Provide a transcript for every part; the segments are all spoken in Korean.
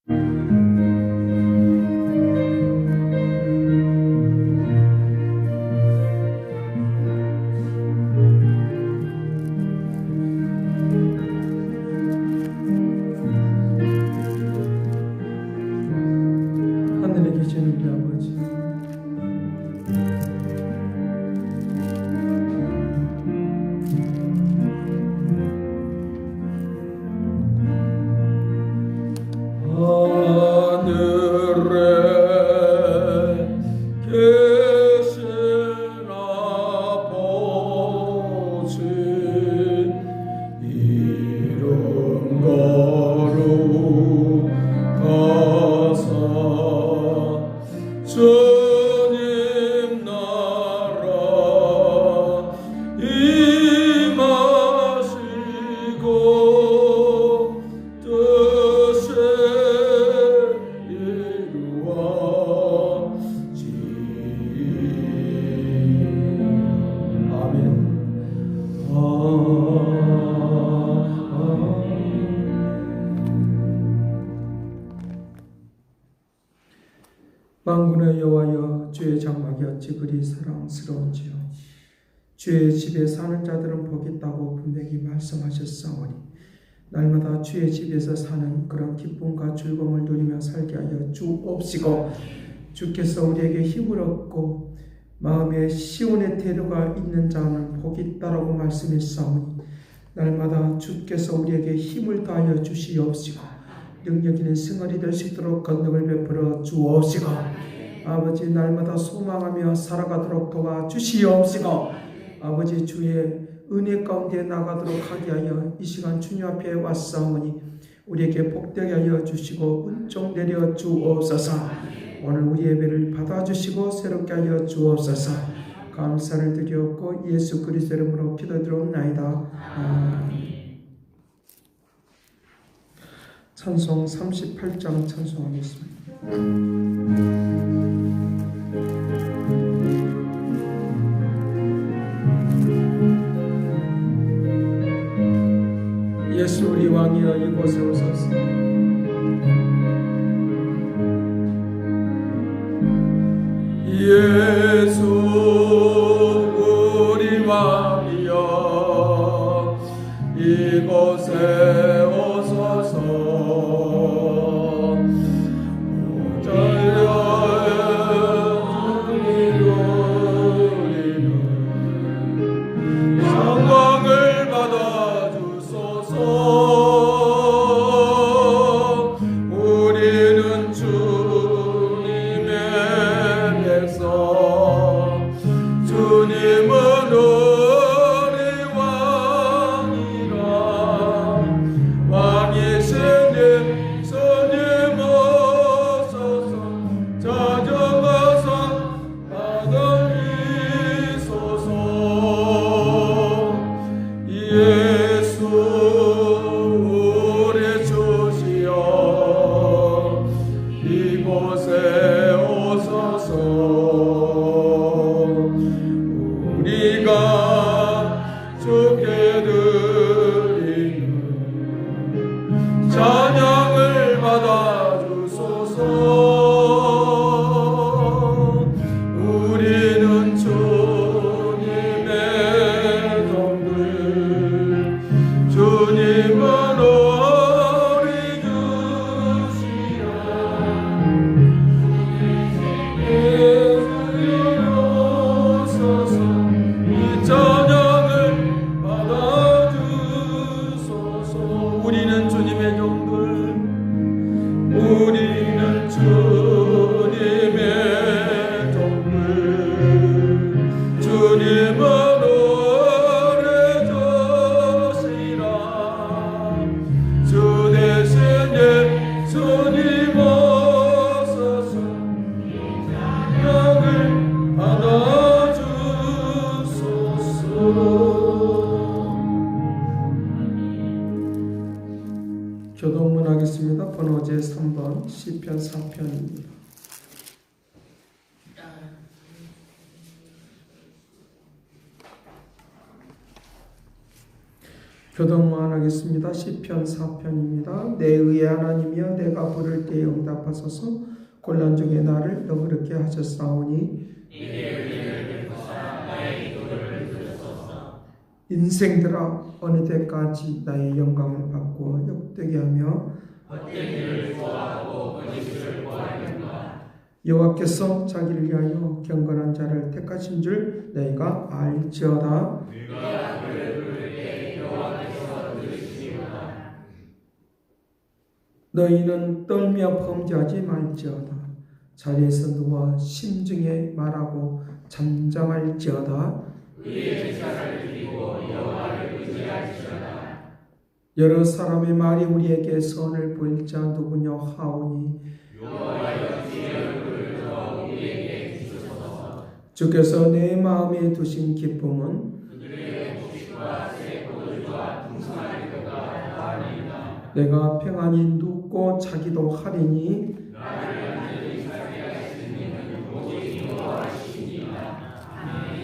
하늘에 계시는 우리 아버지, 주님 나라 임하시고 뜻을 이루어지이다. 아멘. 만군의 여호와여, 주의 장막이 어찌 그리 사랑스러운지요. 주의 집에 사는 자들은 복이 있다고 분명히 말씀하셨사오니 날마다 주의 집에서 사는 그런 기쁨과 즐거움을 누리며 살게 하여 주옵시고, 주께서 우리에게 힘을 얻고 마음에 시온의 태도가 있는 자는 복이 있다라고 말씀했사오니 날마다 주께서 우리에게 힘을 다하여 주시옵시고 능력 있는 승리이 될 수 있도록 권능을 베풀어 주옵시고, 아버지 날마다 소망하며 살아가도록 도와주시옵시고, 아버지 주의 은혜 가운데 나가도록 하게 하여 이 시간 주님 앞에 왔사오니 우리에게 복되게 하여 주시고 은총 내려 주옵소서. 오늘 우리 예배를 받아주시고 새롭게 하여 주옵소서. 감사를 드리옵고 예수 그리스도 이름으로 기도드리옵나이다. 아멘. 찬송 38장 찬송하겠습니다. 예수 우리 왕이여 이곳에 오소서. 예수 우리 왕이여 이곳에 교동문 하겠습니다. 번호제 3번 시편 4편입니다. 교독만 하겠습니다. 시편 4편입니다. 내 의의 하나님이여 내가 부를 때에 응답하소서. 곤란 중에 나를 너그럽게 하셨사오니 인생들아 어느 때까지 나의 영광을 바꾸어 역되게 하며 헛되기를 좋아하고 거짓을 구하는가. 여호와께서 자기를 위하여 경건한 자를 택하신 줄 너희가 알지어다. 네가 그를 부를 때 여호와께서 들으시리로다. 너희는 떨며 범죄하지 말지어다. 자리에서 누워 심중에 말하고 잠잠할지어다. 의의 제사를 드리고 여호와를 의지할지어다. 여러 사람의 말이 우리에게 선을 보일 자 누구냐 하오니 여호와여 주의 얼굴을 들어 우리에게 비추소서. 주께서 내 마음에 두신 기쁨은 그들의 곡식과 새 포도주와 풍성하리로다 하나이다. 내가 평안히 눕고 자기도 하리니 나를 완전히 살게 하시는 오직 여호와시니라. 아멘.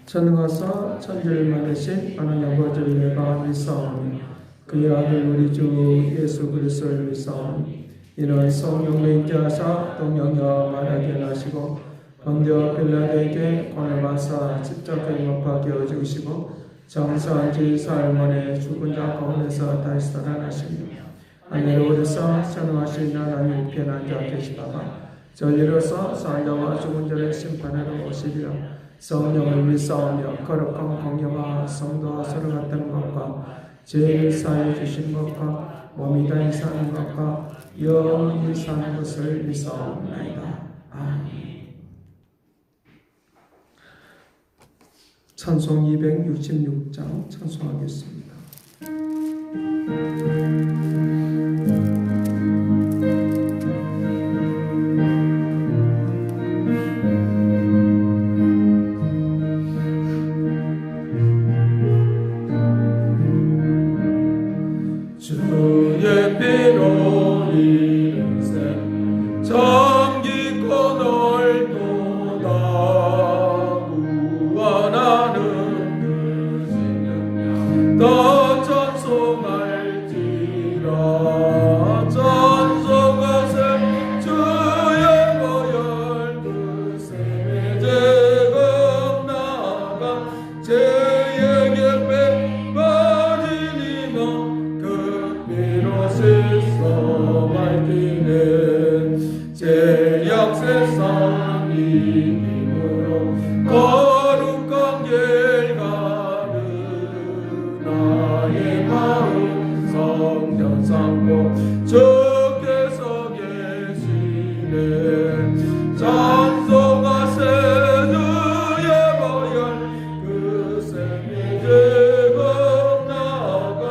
전능하사 천지를 만드신 하나님 아버지를 내가 믿사오니 그의 아들 우리 주 예수 그리스도를 믿사오니 이는 성령으로 있게 하사 동정녀 마리아에게 나시고 본디오 빌라도에게 고난을 받사 십자가에 못 박혀 죽으시고 장사한 지 사흘 만에 죽은 자 가운데서 다시 살아나시며 하늘에 오르사 전능하신 하나님 우편에 앉아 계시다가 전리로서 살자와 죽은 자를 심판하러 오시리라. 성령을 믿사오며 거룩한 공경과 성도와 서로 같은 것과 죄를 사해 주신 것과 몸이 다히 사는 것과 영원히 사는 것을 믿사옵나이다. 아멘. 찬송 266장 찬송하겠습니다. 주의 피로 인생 참 깊고 넓도다. 구원하는 그 생명 더 찬송할지라. 찬송하세 주의 보혈 그 셈에 제금 나가 죄의 곁에 빠지니 너 스스로 밝히는 죄악 세상 이김으로 거룩한 길 가는 나의 마음 성전 삼고 주께서 계시네. 찬송하세 주의 보혈 그 셈에 제금 나가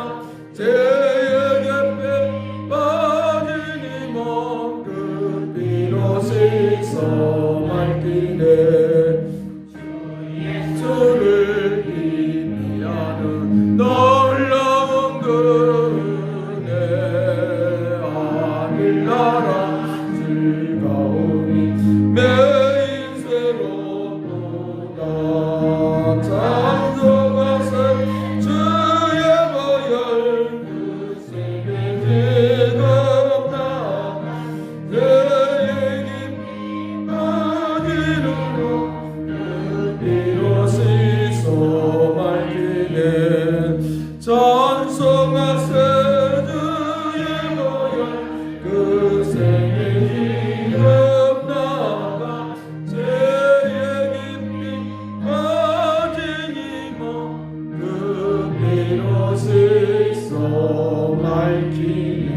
스스로 밝히네. 주를 의미하는 놀라운 그 은혜 하늘나라 즐거움이 내 인생로도다. 찬송하세 주의 보혈 그 셈에 지금 나가 찬송하세 주의 보혈 그 셈에 지금 나가 죄의 깊이 빠지니 뭐 그 피로 스스로 밝히네.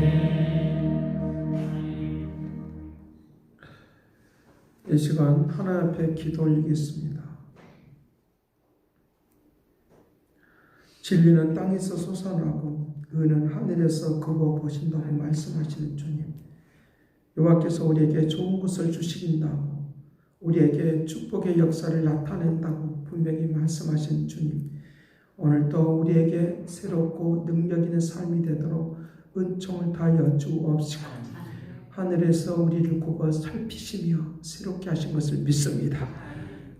이 시간 하나님 앞에 기도 올리겠습니다. 진리는 땅에서 솟아나고 의는 하늘에서 그거 보신다고 말씀하시는 주님, 여호와께서 우리에게 좋은 것을 주시긴다고 우리에게 축복의 역사를 나타낸다고 분명히 말씀하신 주님, 오늘도 우리에게 새롭고 능력 있는 삶이 되도록 은총을 다하여 주옵시고 하늘에서 우리를 굽어 살피시며 새롭게 하신 것을 믿습니다.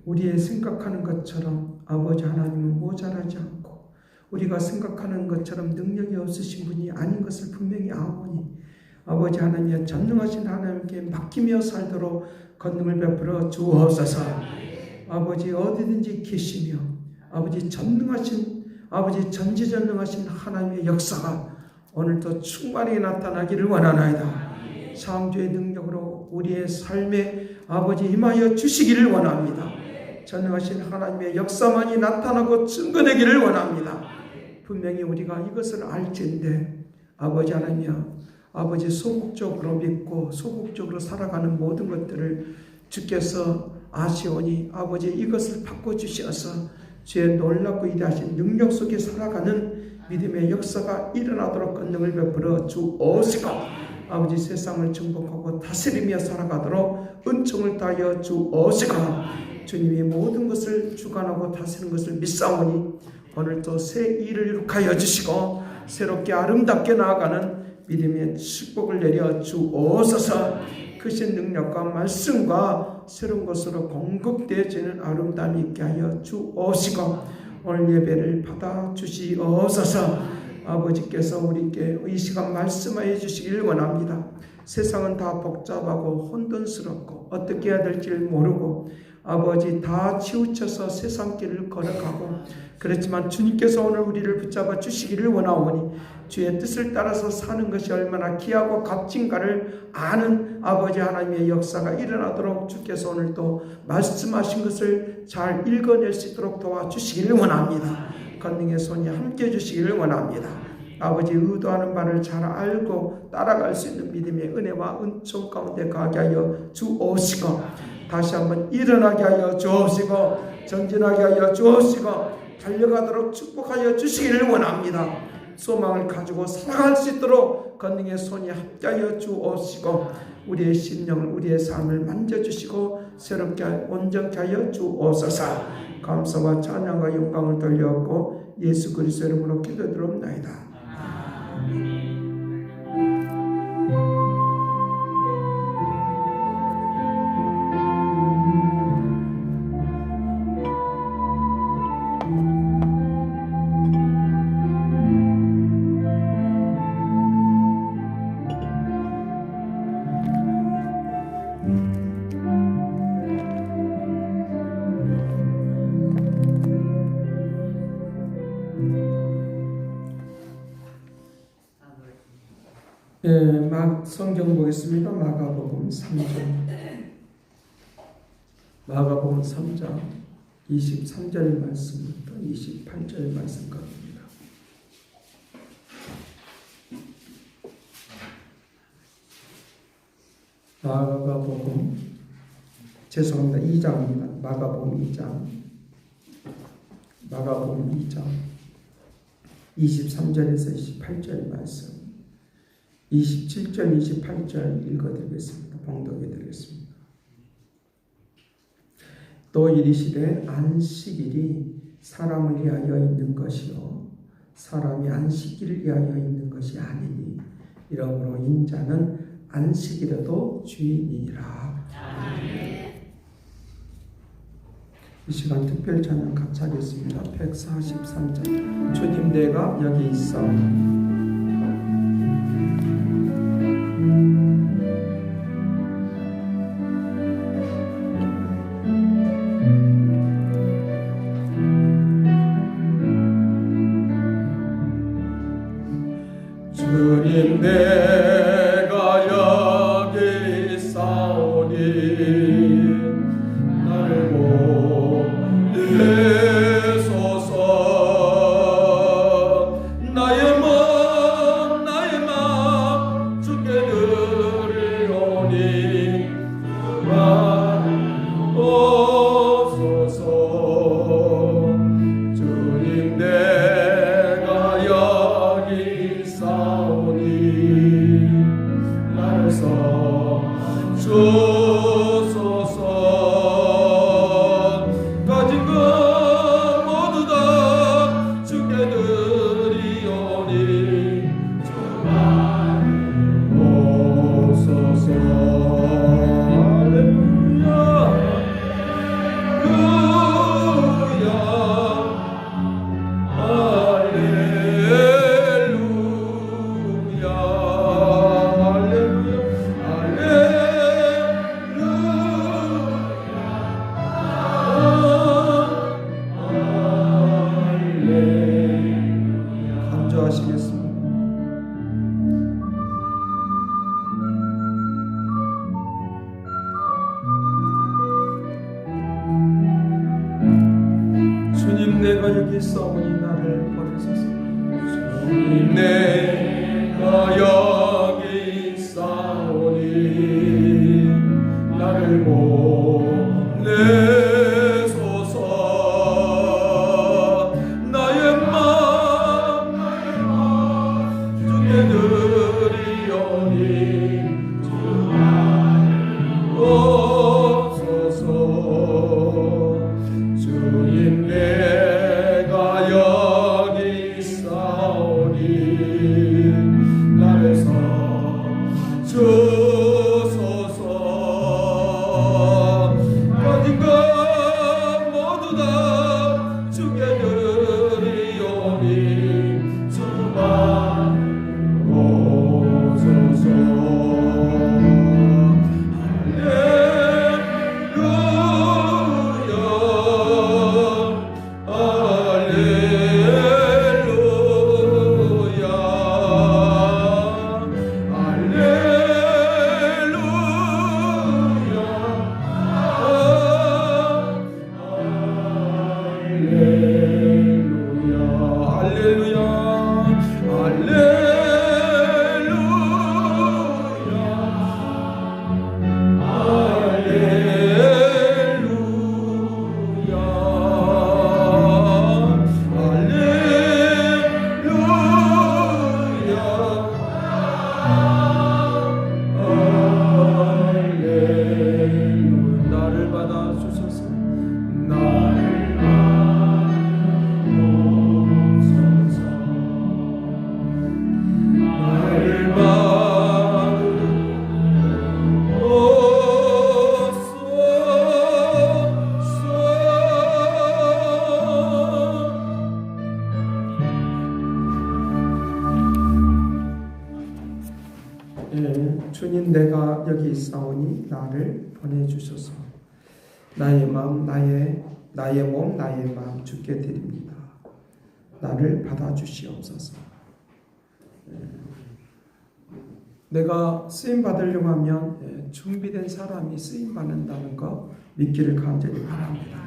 우리의 생각하는 것처럼 아버지 하나님은 모자라지 않고 우리가 생각하는 것처럼 능력이 없으신 분이 아닌 것을 분명히 아오니 아버지 하나님의 전능하신 하나님께 맡기며 살도록 권능을 베풀어 주옵소서. 아버지 어디든지 계시며 아버지 전능하신 아버지 전지전능하신 하나님의 역사가 오늘도 충만히 나타나기를 원하나이다. 창조의 능력으로 우리의 삶에 아버지 임하여 주시기를 원합니다. 전능하신 하나님의 역사만이 나타나고 증거되기를 원합니다. 분명히 우리가 이것을 알지인데 아버지 하나님이여 아버지 소극적으로 믿고 소극적으로 살아가는 모든 것들을 주께서 아시오니 아버지 이것을 바꿔주셔서 주의 놀랍고 위대하신 능력 속에 살아가는 믿음의 역사가 일어나도록 권능을 베풀어 주옵시고 아버지 세상을 정복하고 다스리며 살아가도록 은총을 다하여 주옵시고 주님이 모든 것을 주관하고 다스리는 것을 믿사오니 오늘도 새 일을 이룩하여 주시고 새롭게 아름답게 나아가는 믿음의 축복을 내려 주옵소서. 크신 능력과 말씀과 새로운 것으로 공급되어지는 아름다움이 있게 하여 주옵시고 오늘 예배를 받아 주시옵소서. 아버지께서 우리께 이 시간 말씀하여 주시기를 원합니다. 세상은 다 복잡하고 혼돈스럽고 어떻게 해야 될지를 모르고 아버지 다 치우쳐서 세상길을 걸어가고 그렇지만 주님께서 오늘 우리를 붙잡아 주시기를 원하오니 주의 뜻을 따라서 사는 것이 얼마나 귀하고 값진가를 아는 아버지 하나님의 역사가 일어나도록 주께서 오늘 또 말씀하신 것을 잘 읽어낼 수 있도록 도와주시기를 원합니다. 권능의 손이 함께 해주시기를 원합니다. 아버지 의도하는 바를 잘 알고 따라갈 수 있는 믿음의 은혜와 은총 가운데 가게 하여 주옵시고 다시 한번 일어나게 하여 주옵시고 정진하게 하여 주옵시고 달려가도록 축복하여 주시기를 원합니다. 소망을 가지고 살아갈 수 있도록 권능의 손이 함께하여 주옵시고 우리의 심령을 우리의 삶을 만져주시고 새롭게 온전케 하여 주옵소서. 감사와 찬양과 영광을 돌려옵고 예수 그리스도 이름으로 기도드리옵나이다. 성경 보겠습니다. 마가복음 3장 마가복음 3장 23절 말씀부터 28절 말씀까지입니다. 마가복음 2장입니다. 마가복음 2장 23절에서 28절 말씀 27절, 28절 읽어드리겠습니다. 봉독해드리겠습니다. 또 이르시되 안식일이 사람을 위하여 있는 것이요 사람이 안식일을 위하여 있는 것이 아니니 이러므로 인자는 안식일에도 주인이니라. 이 시간 특별 찬양 같이 하겠습니다. 143장 주님 내가 여기 있어 주님 내가 여기 있사오니 나를 보내소서. 나의 맘 주께 드리오니 주옵소서. 주님 내가 여기 있사오니 나를 써주소서. 가진 것 모두 다 주께 드리오니 주만 오소서. 할렐루야 할렐루야 있사오니 나를 보내소서. 주님 내가 여기 있사오니 나를 보내소서. 나의 마음 주께 드리오니 주옵소서. 주님 내가 여기 있사오니 나를 써주소서. 가진 것 모두 다 주께 드리오니 주만 오소서. 나를 받아주소서. 나를 받아주소서. 나를 주님 내가 여기 있사오니 나를 보내주소서. 나의 마음 나의 몸 나의 마음 주께 드립니다. 나를 받아주시옵소서. 내가 쓰임 받으려고 하면 준비된 사람이 쓰임 받는다는 거 믿기를 간절히 바랍니다.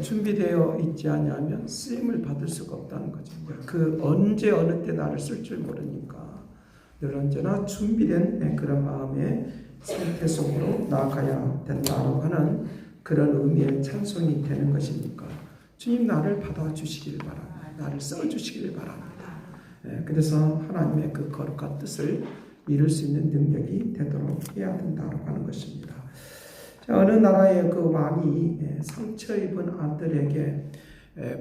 준비되어 있지 않으면 쓰임을 받을 수가 없다는 거죠. 그 언제 어느 때 나를 쓸 줄 모르니까 늘 언제나 준비된 그런 마음의 상태 속으로 나아가야 된다고 하는 그런 의미의 찬송이 되는 것이니까 주님 나를 받아주시길 바랍니다. 나를 써주시길 바랍니다. 그래서 하나님의 그 거룩한 뜻을 이룰 수 있는 능력이 되도록 해야 된다고 하는 것입니다. 어느 나라의 그 왕이 상처 입은 아들에게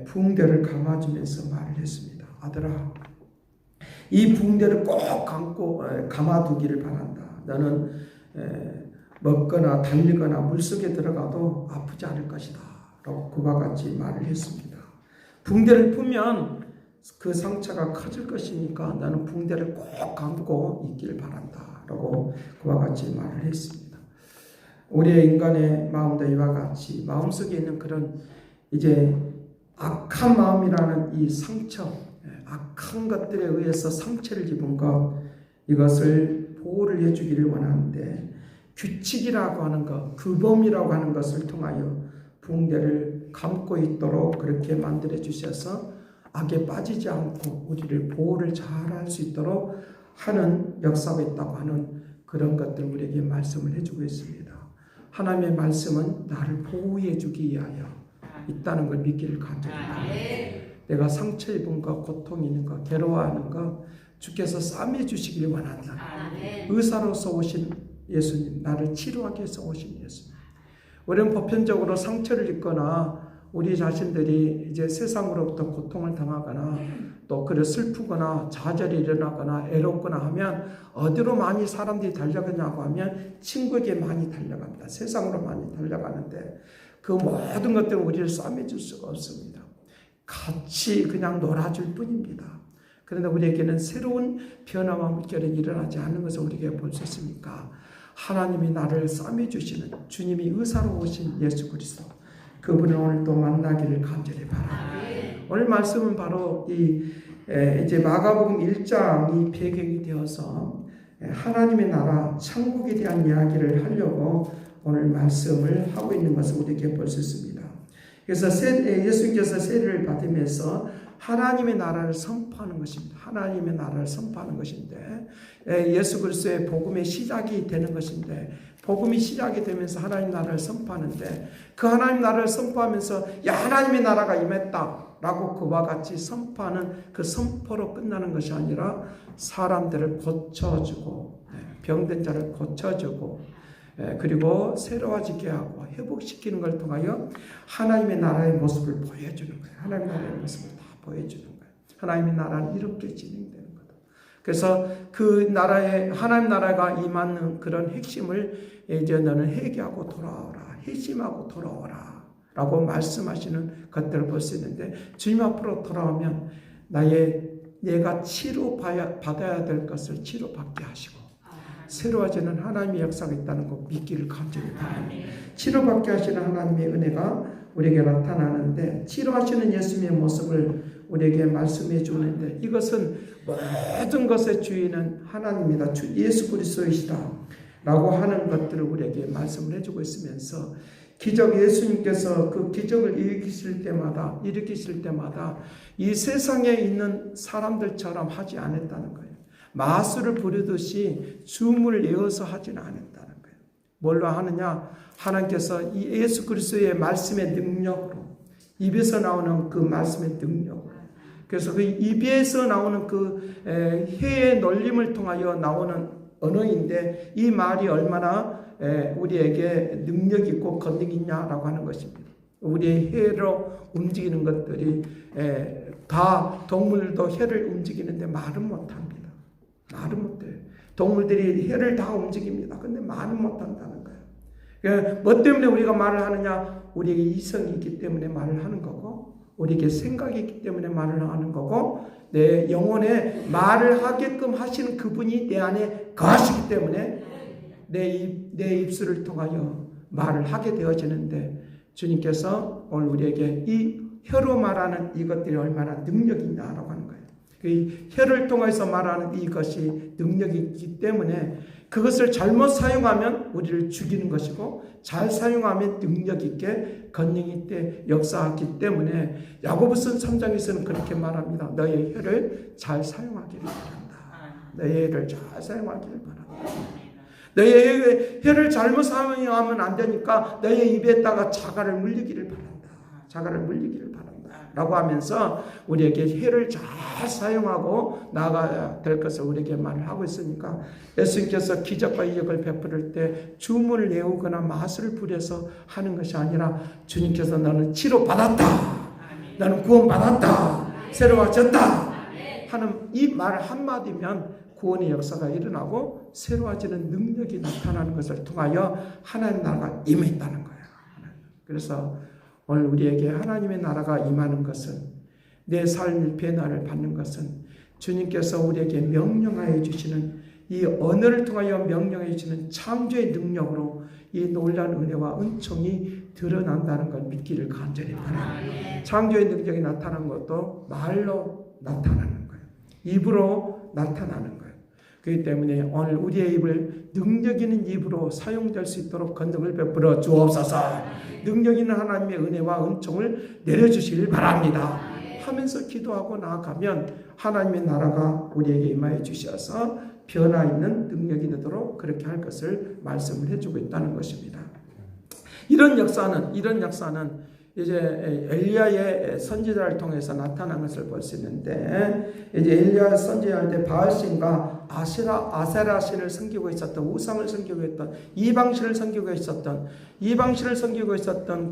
붕대를 감아주면서 말을 했습니다. 아들아, 이 붕대를 꼭 감아두기를 바란다. 너는 먹거나 달리거나 물속에 들어가도 아프지 않을 것이다. 라고 그와 같이 말을 했습니다. 붕대를 풀면 그 상처가 커질 것이니까 나는 붕대를 꼭 감고 있기를 바란다. 라고 그와 같이 말을 했습니다. 우리의 인간의 마음도 이와 같이 마음속에 있는 그런 이제 악한 마음이라는 이 상처, 악한 것들에 의해서 상처를 입은 것, 이것을 보호를 해주기를 원하는데 규칙이라고 하는 것, 규범이라고 하는 것을 통하여 붕대를 감고 있도록 그렇게 만들어 주셔서 악에 빠지지 않고 우리를 보호를 잘 할 수 있도록 하는 역사가 있다고 하는 그런 것들 우리에게 말씀을 해주고 있습니다. 하나님의 말씀은 나를 보호해 주기 위하여 있다는 걸 믿기를 간절히 바랍니다. 내가 상처 입은 것, 고통 있는 것, 괴로워하는 것 주께서 싸매 주시길 원한다. 의사로서 오신 예수님, 나를 치료하기 위해서 오신 예수님. 우리는 보편적으로 상처를 입거나 우리 자신들이 이제 세상으로부터 고통을 당하거나 또 그래 슬프거나 좌절이 일어나거나 애롭거나 하면 어디로 많이 사람들이 달려가냐고 하면 친구에게 많이 달려갑니다. 세상으로 많이 달려가는데 그 모든 것들은 우리를 싸매줄 수가 없습니다. 같이 그냥 놀아줄 뿐입니다. 그런데 우리에게는 새로운 변화와 물결이 일어나지 않는 것을 우리에게 볼 수 있습니까? 하나님이 나를 싸매주시는 주님이 의사로 오신 예수 그리스도, 그분을 오늘 또 만나기를 간절히 바랍니다. 오늘 말씀은 바로 이제 마가복음 1장이 배경이 되어서 하나님의 나라 천국에 대한 이야기를 하려고 오늘 말씀을 하고 있는 것을 우리에게 볼 수 있습니다. 그래서 예수님께서 세례를 받으면서 하나님의 나라를 선포하는 것입니다. 하나님의 나라를 선포하는 것인데 예수 그리스도의 복음의 시작이 되는 것인데 복음이 시작이 되면서 하나님 나라를 선포하는데 그 하나님 나라를 선포하면서 야 하나님의 나라가 임했다라고 그와 같이 선포하는 그 선포로 끝나는 것이 아니라 사람들을 고쳐주고 병든 자를 고쳐주고 그리고 새로워지게 하고 회복시키는 걸 통하여 하나님의 나라의 모습을 보여주는 거예요. 하나님의 나라의 모습을 다 보여주는 거예요. 하나님의 나라는 이렇게 진행되는 거다. 그래서 그 나라에 하나님 나라가 임하는 그런 핵심을 이제 너는 회개하고 돌아오라, 회심하고 돌아오라 라고 말씀하시는 것들을 볼 수 있는데 주님 앞으로 돌아오면 내가 치료받아야 될 것을 치료받게 하시고 새로워지는 하나님의 역사가 있다는 것 믿기를 간절히 바랍니다. 치료받게 하시는 하나님의 은혜가 우리에게 나타나는데 치료하시는 예수님의 모습을 우리에게 말씀해 주는데 이것은 모든 것의 주인은 하나님이다. 주 예수 그리스도이시다 라고 하는 것들을 우리에게 말씀을 해주고 있으면서 예수님께서 그 기적을 일으키실 때마다 이 세상에 있는 사람들처럼 하지 않았다는 거예요. 마술을 부르듯이 춤을 외워서 하지는 않았다는 거예요. 뭘로 하느냐? 하나님께서 이 예수 그리스도의 말씀의 능력으로 입에서 나오는 그 말씀의 능력으로 그래서 그 입에서 나오는 그 해의 놀림을 통하여 나오는 언어인데 이 말이 얼마나 우리에게 능력 있고 권능 있냐라고 하는 것입니다. 우리의 혀로 움직이는 것들이 다 동물도 혀를 움직이는데 말은 못합니다. 말은 못해요. 동물들이 혀를 다 움직입니다. 근데 말은 못한다는 거예요. 뭐 때문에 우리가 말을 하느냐? 우리에게 이성이 있기 때문에 말을 하는 거고 우리에게 생각이 있기 때문에 말을 하는 거고 내 영혼에 말을 하게끔 하시는 그분이 내 안에 거하시기 때문에 내 입술을 통하여 말을 하게 되어지는데 주님께서 오늘 우리에게 이 혀로 말하는 이것들이 얼마나 능력이 있냐라고 하는 거예요. 그 혀를 통해서 말하는 이것이 능력이 있기 때문에 그것을 잘못 사용하면 우리를 죽이는 것이고 잘 사용하면 능력 있게 권능 있게 역사하기 때문에 야고보서 3장에서는 그렇게 말합니다. 너의 혀를 잘 사용하기를 바란다. 너의 혀를 잘 사용하기를 바란다. 너의 혀를 잘못 사용하면 안 되니까 너의 입에다가 자갈을 물리기를 바란다. 자갈을 물리기를 바란다. 라고 하면서 우리에게 혀를 잘 사용하고 나아가야 될 것을 우리에게 말을 하고 있으니까 예수님께서 기적과 이적을 베풀을 때 주문을 외우거나 마술을 부려서 하는 것이 아니라 주님께서 너는 치료받았다. 너는 구원받았다. 새로워졌다. 하는 이 말 한마디면 구원의 역사가 일어나고 새로워지는 능력이 나타나는 것을 통하여 하나님 나라가 임했다는 거예요. 그래서 오늘 우리에게 하나님의 나라가 임하는 것은 내 삶의 변화를 받는 것은 주님께서 우리에게 명령하여 주시는 이 언어를 통하여 명령해 주시는 창조의 능력으로 이 놀라운 은혜와 은총이 드러난다는 걸 믿기를 간절히 바랍니다. 창조의 능력이 나타난 것도 말로 나타나는 거예요. 입으로 나타나는 거예요. 그렇기 때문에 오늘 우리의 입을 능력 있는 입으로 사용될 수 있도록 권능을 베풀어 주옵소서. 능력 있는 하나님의 은혜와 은총을 내려주시길 바랍니다. 하면서 기도하고 나아가면 하나님의 나라가 우리에게 임하여 주셔서 변화 있는 능력이 되도록 그렇게 할 것을 말씀을 해주고 있다는 것입니다. 이런 역사는 이제 엘리야의 선지자를 통해서 나타난 것을 볼 수 있는데 이제 엘리야 선지자할 때 바알신과 아세라 신을 섬기고 있었던 우상을 섬기고 있던 이방신을 섬기고 있었던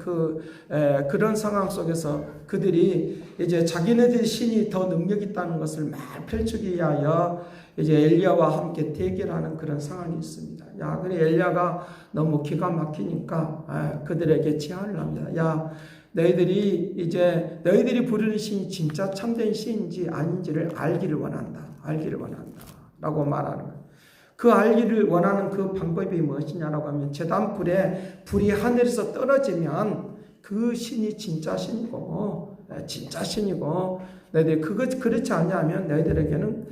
그런 상황 속에서 그들이 이제 자기네들의 신이 더 능력 있다는 것을 막 펼치기 위하여 이제 엘리야와 함께 대결하는 그런 상황이 있습니다. 그래 엘리야가 너무 기가 막히니까 그들에게 제안을 합니다. 너희들이 부르는 신이 진짜 참된 신인지 아닌지를 알기를 원한다. 라고 말하는 거예요. 그 알기를 원하는 그 방법이 무엇이냐라고 하면 제단불에 불이 하늘에서 떨어지면 그 신이 진짜 신이고 너희들이 그렇지 않냐면 너희들에게는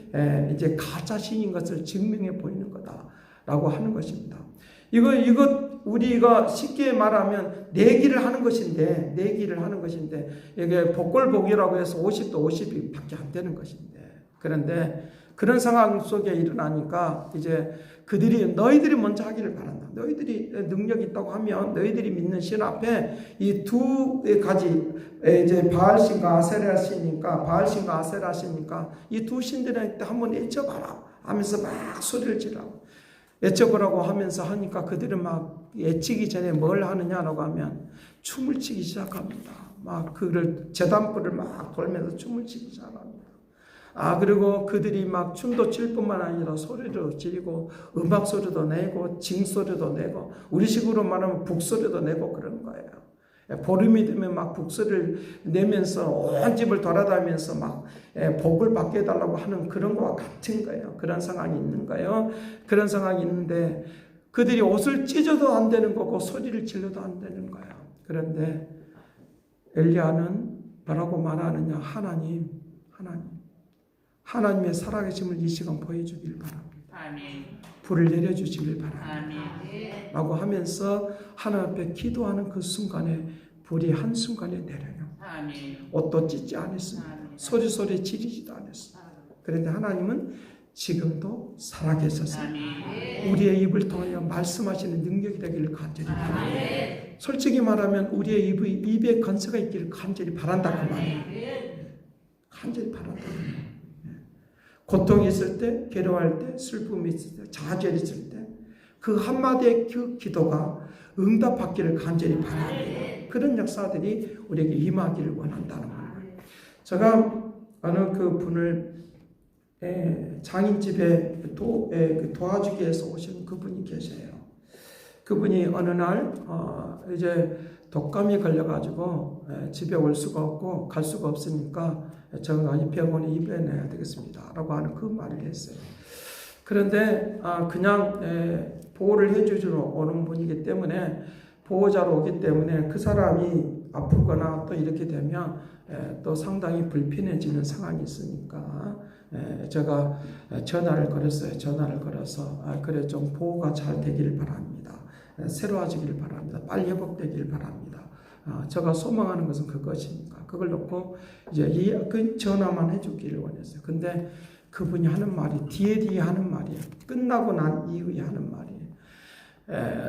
이제 가짜 신인 것을 증명해 보이는 거다라고 하는 것입니다. 이거 우리가 쉽게 말하면 내기를 하는 것인데 이게 복골복이라고 해서 50도 50이 밖에 안 되는 것인데, 그런데 그런 상황 속에 일어나니까 이제 그들이 너희들이 먼저 하기를 바란다. 너희들이 능력이 있다고 하면 너희들이 믿는 신 앞에 이 두 가지 이제 바알신과 아세라시니까 이 두 신들한테 한번 외쳐봐라 하면서 막 소리를 지르라고 외쳐보라고 하면서 하니까 그들은 막 외치기 전에 뭘 하느냐라고 하면 춤을 추기 시작합니다. 막 그를 제단불을 막 돌면서 춤을 추기 시작합니다. 그리고 그들이 막 춤도 출 뿐만 아니라 소리도 지르고 음악 소리도 내고 징소리도 내고 우리식으로 말하면 북소리도 내고 그런 거예요. 보름이 되면 막 북소리를 내면서 온 집을 돌아다니면서 막 복을 받게 해달라고 하는 그런 거와 같은 거예요. 그런 상황이 있는 거예요. 그런 상황이 있는데 그들이 옷을 찢어도 안 되는 거고 소리를 질러도 안 되는 거예요. 그런데 엘리야는 뭐라고 말하느냐? 하나님의 살아계심을 이 시간 보여주길 바랍니다. 아멘. 불을 내려주시길 바랍니다. 아멘. 라고 하면서 하나님 앞에 기도하는 그 순간에 불이 한순간에 내려요. 아멘. 옷도 찢지 않았습니다. 소리 지르지도 않았습니다. 그런데 하나님은 지금도 살아계셔서 우리의 입을 통하여 말씀하시는 능력이 되기를 간절히 바랍니다. 솔직히 말하면 우리의 입에 건세가 있기를 간절히 바란다 그 말이에요. 간절히 바란다. 고통이 있을 때, 괴로워할 때, 슬픔이 있을 때, 좌절이 있을 때 그 한마디의 그 기도가 응답받기를 간절히 바랍니다. 그런 역사들이 우리에게 임하기를 원한다는 거예요. 제가 어느 그 분을 장인집에 도와주기 위해서 오신 그분이 계세요. 그분이 어느 날 이제 독감이 걸려가지고 집에 올 수가 없고 갈 수가 없으니까 제가 병원에 입원해야 되겠습니다 라고 하는 그 말을 했어요. 그런데 그냥 보호를 해주러 오는 분이기 때문에 보호자로 오기 때문에 그 사람이 아프거나 또 이렇게 되면 또 상당히 불편해지는 상황이 있으니까 제가 전화를 걸었어요. 전화를 걸어서 그래 좀 보호가 잘 되기를 바랍니다. 새로워지기를 바랍니다. 빨리 회복되기를 바랍니다. 제가 소망하는 것은 그것이니까 그걸 놓고 이제 그 전화만 해주기를 원했어요. 근데 그분이 하는 말이 뒤에 하는 말이에요. 끝나고 난 이후에 하는 말이에요.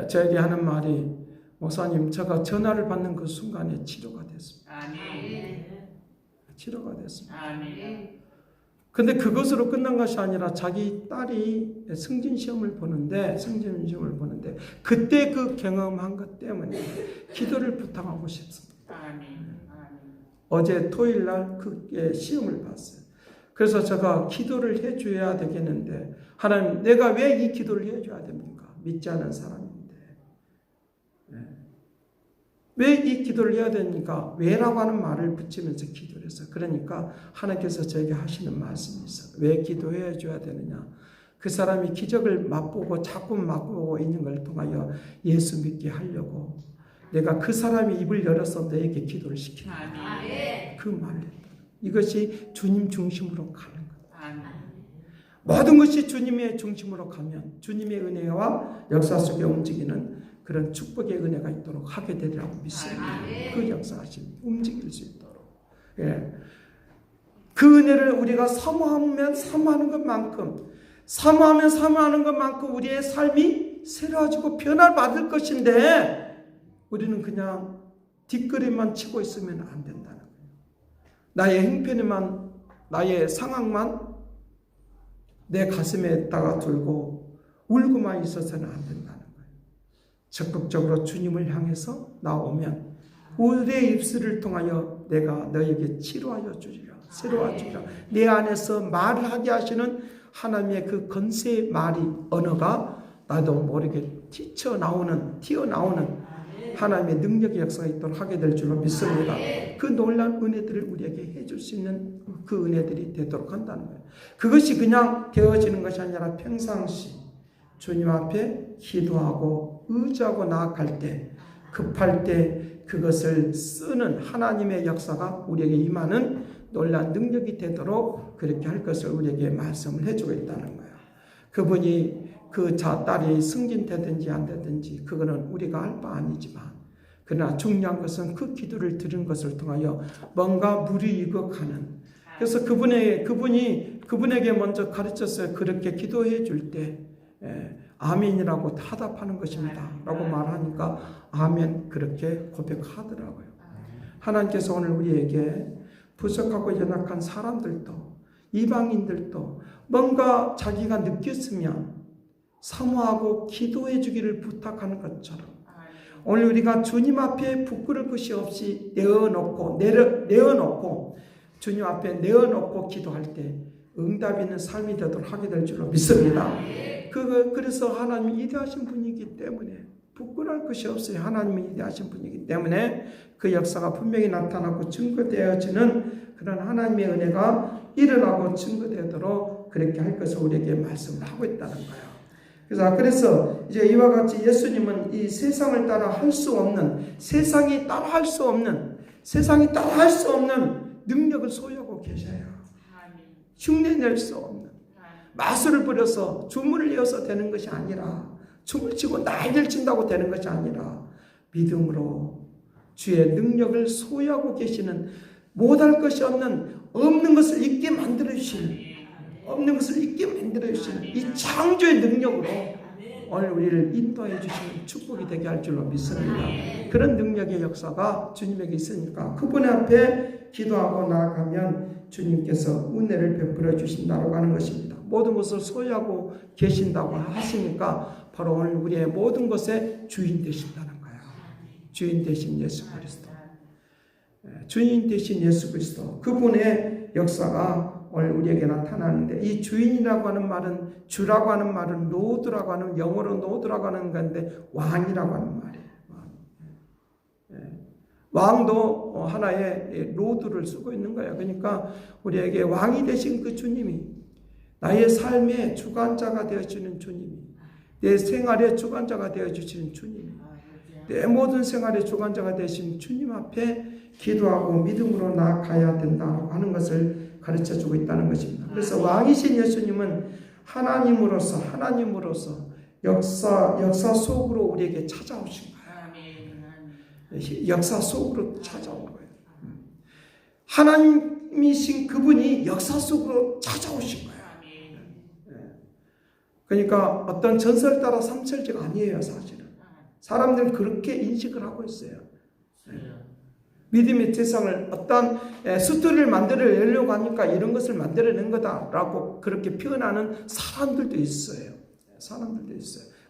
저에게 하는 말이 목사님 제가 전화를 받는 그 순간에 치료가 됐습니다. 아멘. 치료가 됐습니다. 아멘. 근데 그것으로 끝난 것이 아니라 자기 딸이 승진 시험을 보는데 그때 그 경험한 것 때문에 기도를 부탁하고 싶습니다. 아멘. 어제 토요일 날 그 시험을 봤어요. 그래서 제가 기도를 해줘야 되겠는데 하나님 내가 왜 이 기도를 해줘야 됩니까? 믿지 않은 사람인데 왜 이 기도를 해야 됩니까? 왜라고 하는 말을 붙이면서 기도를 했어요. 그러니까 하나님께서 저에게 하시는 말씀이 있어요. 왜 기도해 줘야 되느냐? 그 사람이 기적을 맛보고 자꾸 맛보고 있는 걸 통하여 예수 믿게 하려고 내가 그 사람이 입을 열어서 너에게 기도를 시키는 거예요. 그 말을 했다. 이것이 주님 중심으로 가는 거예요. 모든 것이 주님의 중심으로 가면 주님의 은혜와 역사 속에 움직이는 그런 축복의 은혜가 있도록 하게 되리라고 믿습니다. 그 역사하심 움직일 수 있도록. 그 은혜를 우리가 사모하면 사모하는 것만큼 우리의 삶이 새로워지고 변화를 받을 것인데 우리는 그냥 뒷걸음만 치고 있으면 안 된다는 거예요. 나의 형편에만 나의 상황만 내 가슴에다가 들고 울고만 있어서는 안 된다는 거예요. 적극적으로 주님을 향해서 나오면 우리의 입술을 통하여 내가 너에게 치료하여 주리라. 새로워 주리라. 내 안에서 말을 하게 하시는 하나님의 그 건세의 말이 언어가 나도 모르게 튀어나오는 하나님의 능력의 역사가 있도록 하게 될 줄로 믿습니다. 그 놀라운 은혜들을 우리에게 해줄 수 있는 그 은혜들이 되도록 한다는 거예요. 그것이 그냥 되어지는 것이 아니라 평상시 주님 앞에 기도하고 의지하고 나아갈 때 급할 때 그것을 쓰는 하나님의 역사가 우리에게 임하는 놀라운 능력이 되도록 그렇게 할 것을 우리에게 말씀을 해주고 있다는 거예요. 그분이 그 딸이 승진되든지 안 되든지 그거는 우리가 알 바 아니지만 그러나 중요한 것은 그 기도를 드린 것을 통하여 뭔가 무리익어가는 그래서 그분이 그분에게 먼저 가르쳤어요. 그렇게 기도해 줄 때 아멘이라고 타답하는 것입니다 라고 말하니까 아멘 그렇게 고백하더라고요. 하나님께서 오늘 우리에게 부족하고 연약한 사람들도 이방인들도 뭔가 자기가 느꼈으면 사모하고 기도해 주기를 부탁하는 것처럼 오늘 우리가 주님 앞에 부끄러울 것이 없이 내어놓고 주님 앞에 내어놓고 기도할 때 응답 있는 삶이 되도록 하게 될 줄로 믿습니다. 그래서 하나님이 위대하신 분이기 때문에 부끄러울 것이 없어요. 하나님이 위대하신 분이기 때문에 그 역사가 분명히 나타나고 증거되어지는 그런 하나님의 은혜가 일어나고 증거되도록 그렇게 할 것을 우리에게 말씀을 하고 있다는 거예요. 그래서 이제 이와 같이 예수님은 이 세상을 따라 할 수 없는 세상이 따라 할 수 없는 능력을 소유하고 계셔요. 흉내낼 수 없는 마술을 부려서 주문을 이어서 되는 것이 아니라 춤을 추고 날개를 친다고 되는 것이 아니라 믿음으로 주의 능력을 소유하고 계시는 못할 것이 없는 것을 있게 만들어 주시는 이 창조의 능력으로 오늘 우리를 인도해 주시는 축복이 되게 할 줄로 믿습니다. 그런 능력의 역사가 주님에게 있으니까 그분 앞에 기도하고 나아가면 주님께서 은혜를 베풀어 주신다고 하는 것입니다. 모든 것을 소유하고 계신다고 하시니까 바로 오늘 우리의 모든 것의 주인 되신다는 거예요. 주인 되신 예수 그리스도. 주인 되신 예수 그리스도. 그분의 역사가 오늘 우리에게 나타나는데 이 주인이라고 하는 말은 주라고 하는 말은 로드라고 하는 영어로 로드라고 하는 건데 왕이라고 하는 말이에요. 왕도 하나의 로드를 쓰고 있는 거예요. 그러니까 우리에게 왕이 되신 그 주님이 나의 삶의 주관자가 되어주시는 주님이 내 생활의 주관자가 되어주시는 주님이 내 모든 생활의 주관자가 되신 주님 앞에 기도하고 믿음으로 나아가야 된다고 하는 것을 가르쳐주고 있다는 것입니다. 그래서 왕이신 예수님은 하나님으로서 역사 속으로 우리에게 찾아오신 거예요. 역사 속으로 찾아온 거예요. 하나님이신 그분이 역사 속으로 찾아오신 거예요. 그러니까 어떤 전설 따라 삼설제가 아니에요. 사실은 사람들은 그렇게 인식을 하고 있어요. 믿음의 세상을 어떤 스토리를 만들어내려고 하니까 이런 것을 만들어낸 거다라고 그렇게 표현하는 사람들도 있어요.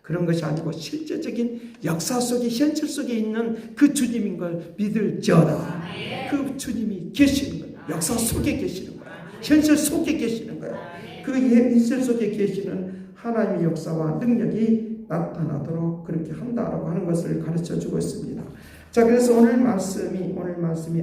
그런 것이 아니고 실제적인 역사 속에 현실 속에 있는 그 주님인 걸 믿을지어다. 그 주님이 계시는 거예요. 역사 속에 계시는 거예요. 현실 속에 계시는 거예요. 그 현실 속에 계시는 하나님의 역사와 능력이 나타나도록 그렇게 한다라고 하는 것을 가르쳐주고 있습니다. 자, 그래서 오늘 말씀이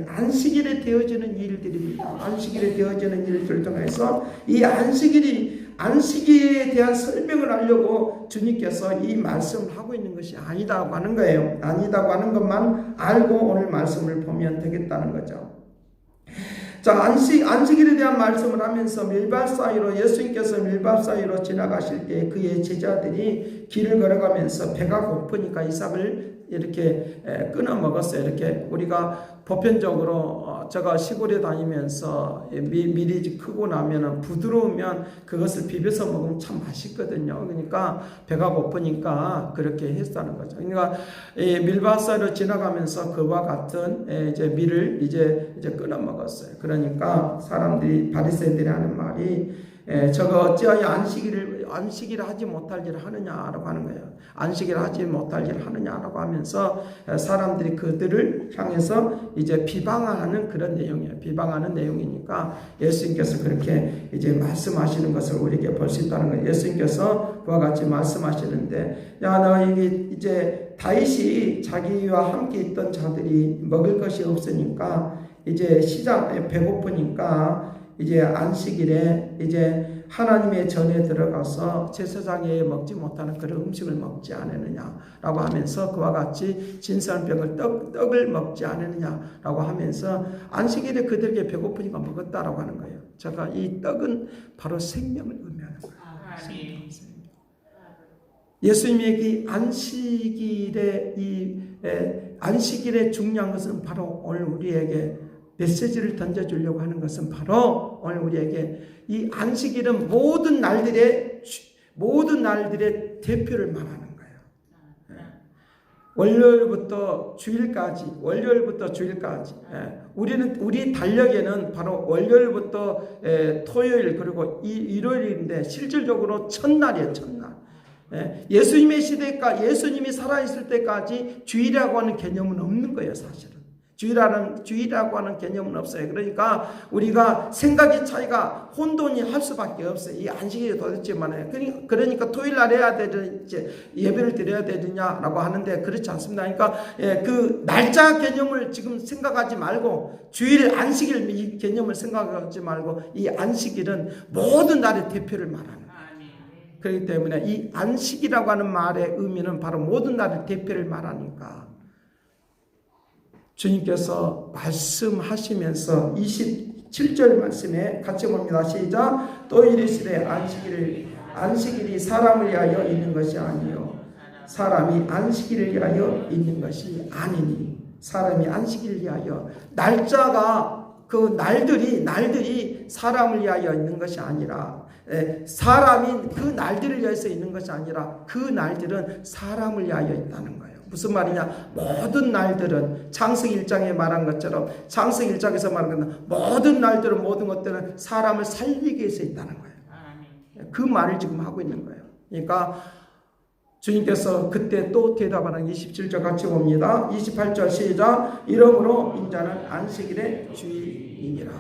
안식일에 되어지는 일들입니다. 안식일에 되어지는 일들 통해서 이 안식일에 대한 설명을 하려고 주님께서 이 말씀을 하고 있는 것이 아니다고 하는 거예요. 아니다고 하는 것만 알고 오늘 말씀을 보면 되겠다는 거죠. 자, 안식일에 대한 말씀을 하면서 밀밭 사이로 예수님께서 밀밭 사이로 지나가실 때 그의 제자들이 길을 걸어가면서 배가 고프니까 이삭을 이렇게 끊어 먹었어요. 이렇게 우리가 보편적으로 제가 시골에 다니면서 밀이 크고 나면은 부드러우면 그것을 비벼서 먹으면 참 맛있거든요. 그러니까 배가 고프니까 그렇게 했다는 거죠. 그러니까 이 밀밭 사이로 지나가면서 그와 같은 이제 밀을 이제 끊어 먹었어요. 그러니까 사람들이 바리새인들이 하는 말이 저거 어찌하여 안식일을 하지 못할 일을 하느냐라고 하는 거예요. 안식일을 하지 못할 일을 하느냐라고 하면서 사람들이 그들을 향해서 이제 비방하는 그런 내용이에요. 비방하는 내용이니까 예수님께서 그렇게 이제 말씀하시는 것을 우리에게 볼 수 있다는 거예요. 예수님께서 그와 같이 말씀하시는데, 야, 너 이제 다윗이 자기와 함께 있던 자들이 먹을 것이 없으니까 이제 시장에 배고프니까 이제 안식일에 이제 하나님의 전에 들어가서 제사장에 먹지 못하는 그런 음식을 먹지 않았느냐라고 하면서 그와 같이 진설병을 떡을 먹지 않았느냐라고 하면서 안식일에 그들에게 배고프니까 먹었다라고 하는 거예요. 제가 이 떡은 바로 생명을 의미하는 거예요. 예수님의 안식일의 중요한 것은 바로 오늘 우리에게 메시지를 던져주려고 하는 것은 바로 오늘 우리에게 이 안식일은 모든 날들의 대표를 말하는 거예요. 월요일부터 주일까지. 우리 달력에는 바로 월요일부터 토요일 그리고 일요일인데 실질적으로 첫날이에요. 첫날. 예수님의 시대가 예수님이 살아있을 때까지 주일이라고 하는 개념은 없는 거예요. 사실은 주일이라고 하는 개념은 없어요. 그러니까 우리가 생각의 차이가 혼돈이 할 수밖에 없어요. 이 안식일이 도대체만 그러니까 토요일 날 해야 되지 예배를 드려야 되느냐라고 하는데 그렇지 않습니다. 그러니까 그 날짜 개념을 지금 생각하지 말고 주일 안식일 이 개념을 생각하지 말고 이 안식일은 모든 날의 대표를 말하는 거예요. 그렇기 때문에 이 안식이라고 하는 말의 의미는 바로 모든 날의 대표를 말하니까 주님께서 말씀하시면서 27절 말씀에 같이 봅니다. 시작. 또 이르시되 안식일이 사람을 위하여 있는 것이 아니요 사람이 안식일을 위하여 있는 것이 아니니. 사람이 안식일을 위하여 날짜가 그 날들이 사람을 위하여 있는 것이 아니라 사람이 그 날들을 위해서 있는 것이 아니라 그 날들은 사람을 위하여 있다는 거예요. 무슨 말이냐? 모든 날들은 창세기 1장에 말한 것처럼 창세기 1장에서 말한 것은 모든 날들은 모든 것들은 사람을 살리기 위해서 있다는 거예요. 그 말을 지금 하고 있는 거예요. 그러니까 주님께서 그때 또 대답하는 27절 같이 봅니다. 28절 시작. 이러므로 인자는 안식일의 주인이니라.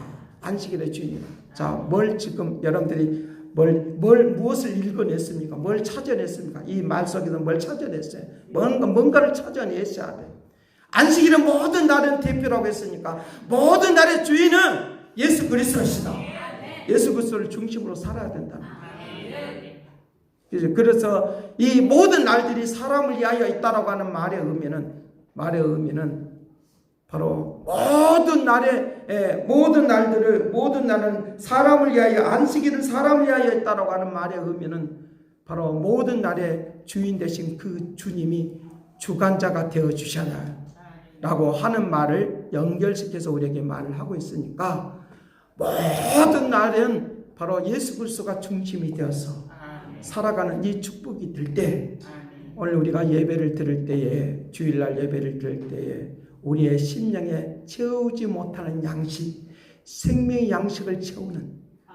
안식일의 주인이라. 자, 뭘 지금 여러분들이 무엇을 읽어냈습니까? 뭘 찾아냈습니까? 이 말 속에서 뭘 찾아냈어요? 뭔가를 찾아냈어야 돼요. 안식일은 모든 날은 대표라고 했으니까 모든 날의 주인은 예수 그리스도시다. 예수 그리스도를 중심으로 살아야 된다. 그래서 이 모든 날들이 사람을 위하여 있다라고 하는 말의 의미는 바로 모든 날은 사람을 위하여 안식일은 사람을 위하여 있다라고 하는 말의 의미는 바로 모든 날의 주인 되신 그 주님이 주관자가 되어 주셔라라고 하는 말을 연결시켜서 우리에게 말을 하고 있으니까 모든 날은 바로 예수 그리스도가 중심이 되어서 살아가는 이 축복이 들 때 오늘 우리가 예배를 드릴 때에 주일날 예배를 드릴 때에 우리의 심령에 채우지 못하는 양식, 생명의 양식을 채우는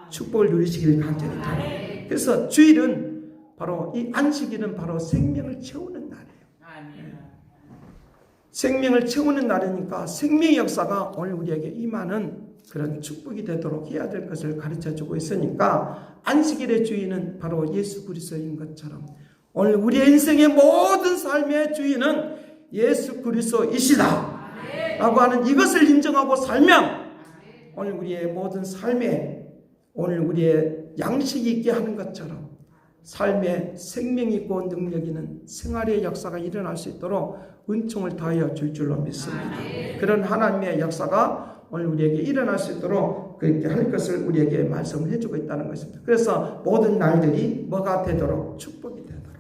축복을 누리시길 간절히 바랍니다. 그래서 주일은 바로 이 안식일은 바로 생명을 채우는 날이에요. 생명을 채우는 날이니까 생명의 역사가 오늘 우리에게 임하는 그런 축복이 되도록 해야 될 것을 가르쳐주고 있으니까 안식일의 주인은 바로 예수 그리스도인 것처럼 오늘 우리의 인생의 모든 삶의 주인은 예수 그리스도이시다 라고 하는 이것을 인정하고 살면 오늘 우리의 모든 삶에 오늘 우리의 양식이 있게 하는 것처럼 삶에 생명이 있고 능력이 있는 생활의 역사가 일어날 수 있도록 은총을 다하여 줄 줄로 믿습니다. 그런 하나님의 역사가 오늘 우리에게 일어날 수 있도록 그렇게 할 것을 우리에게 말씀을 해주고 있다는 것입니다. 그래서 모든 날들이 뭐가 되도록 축복이 되도록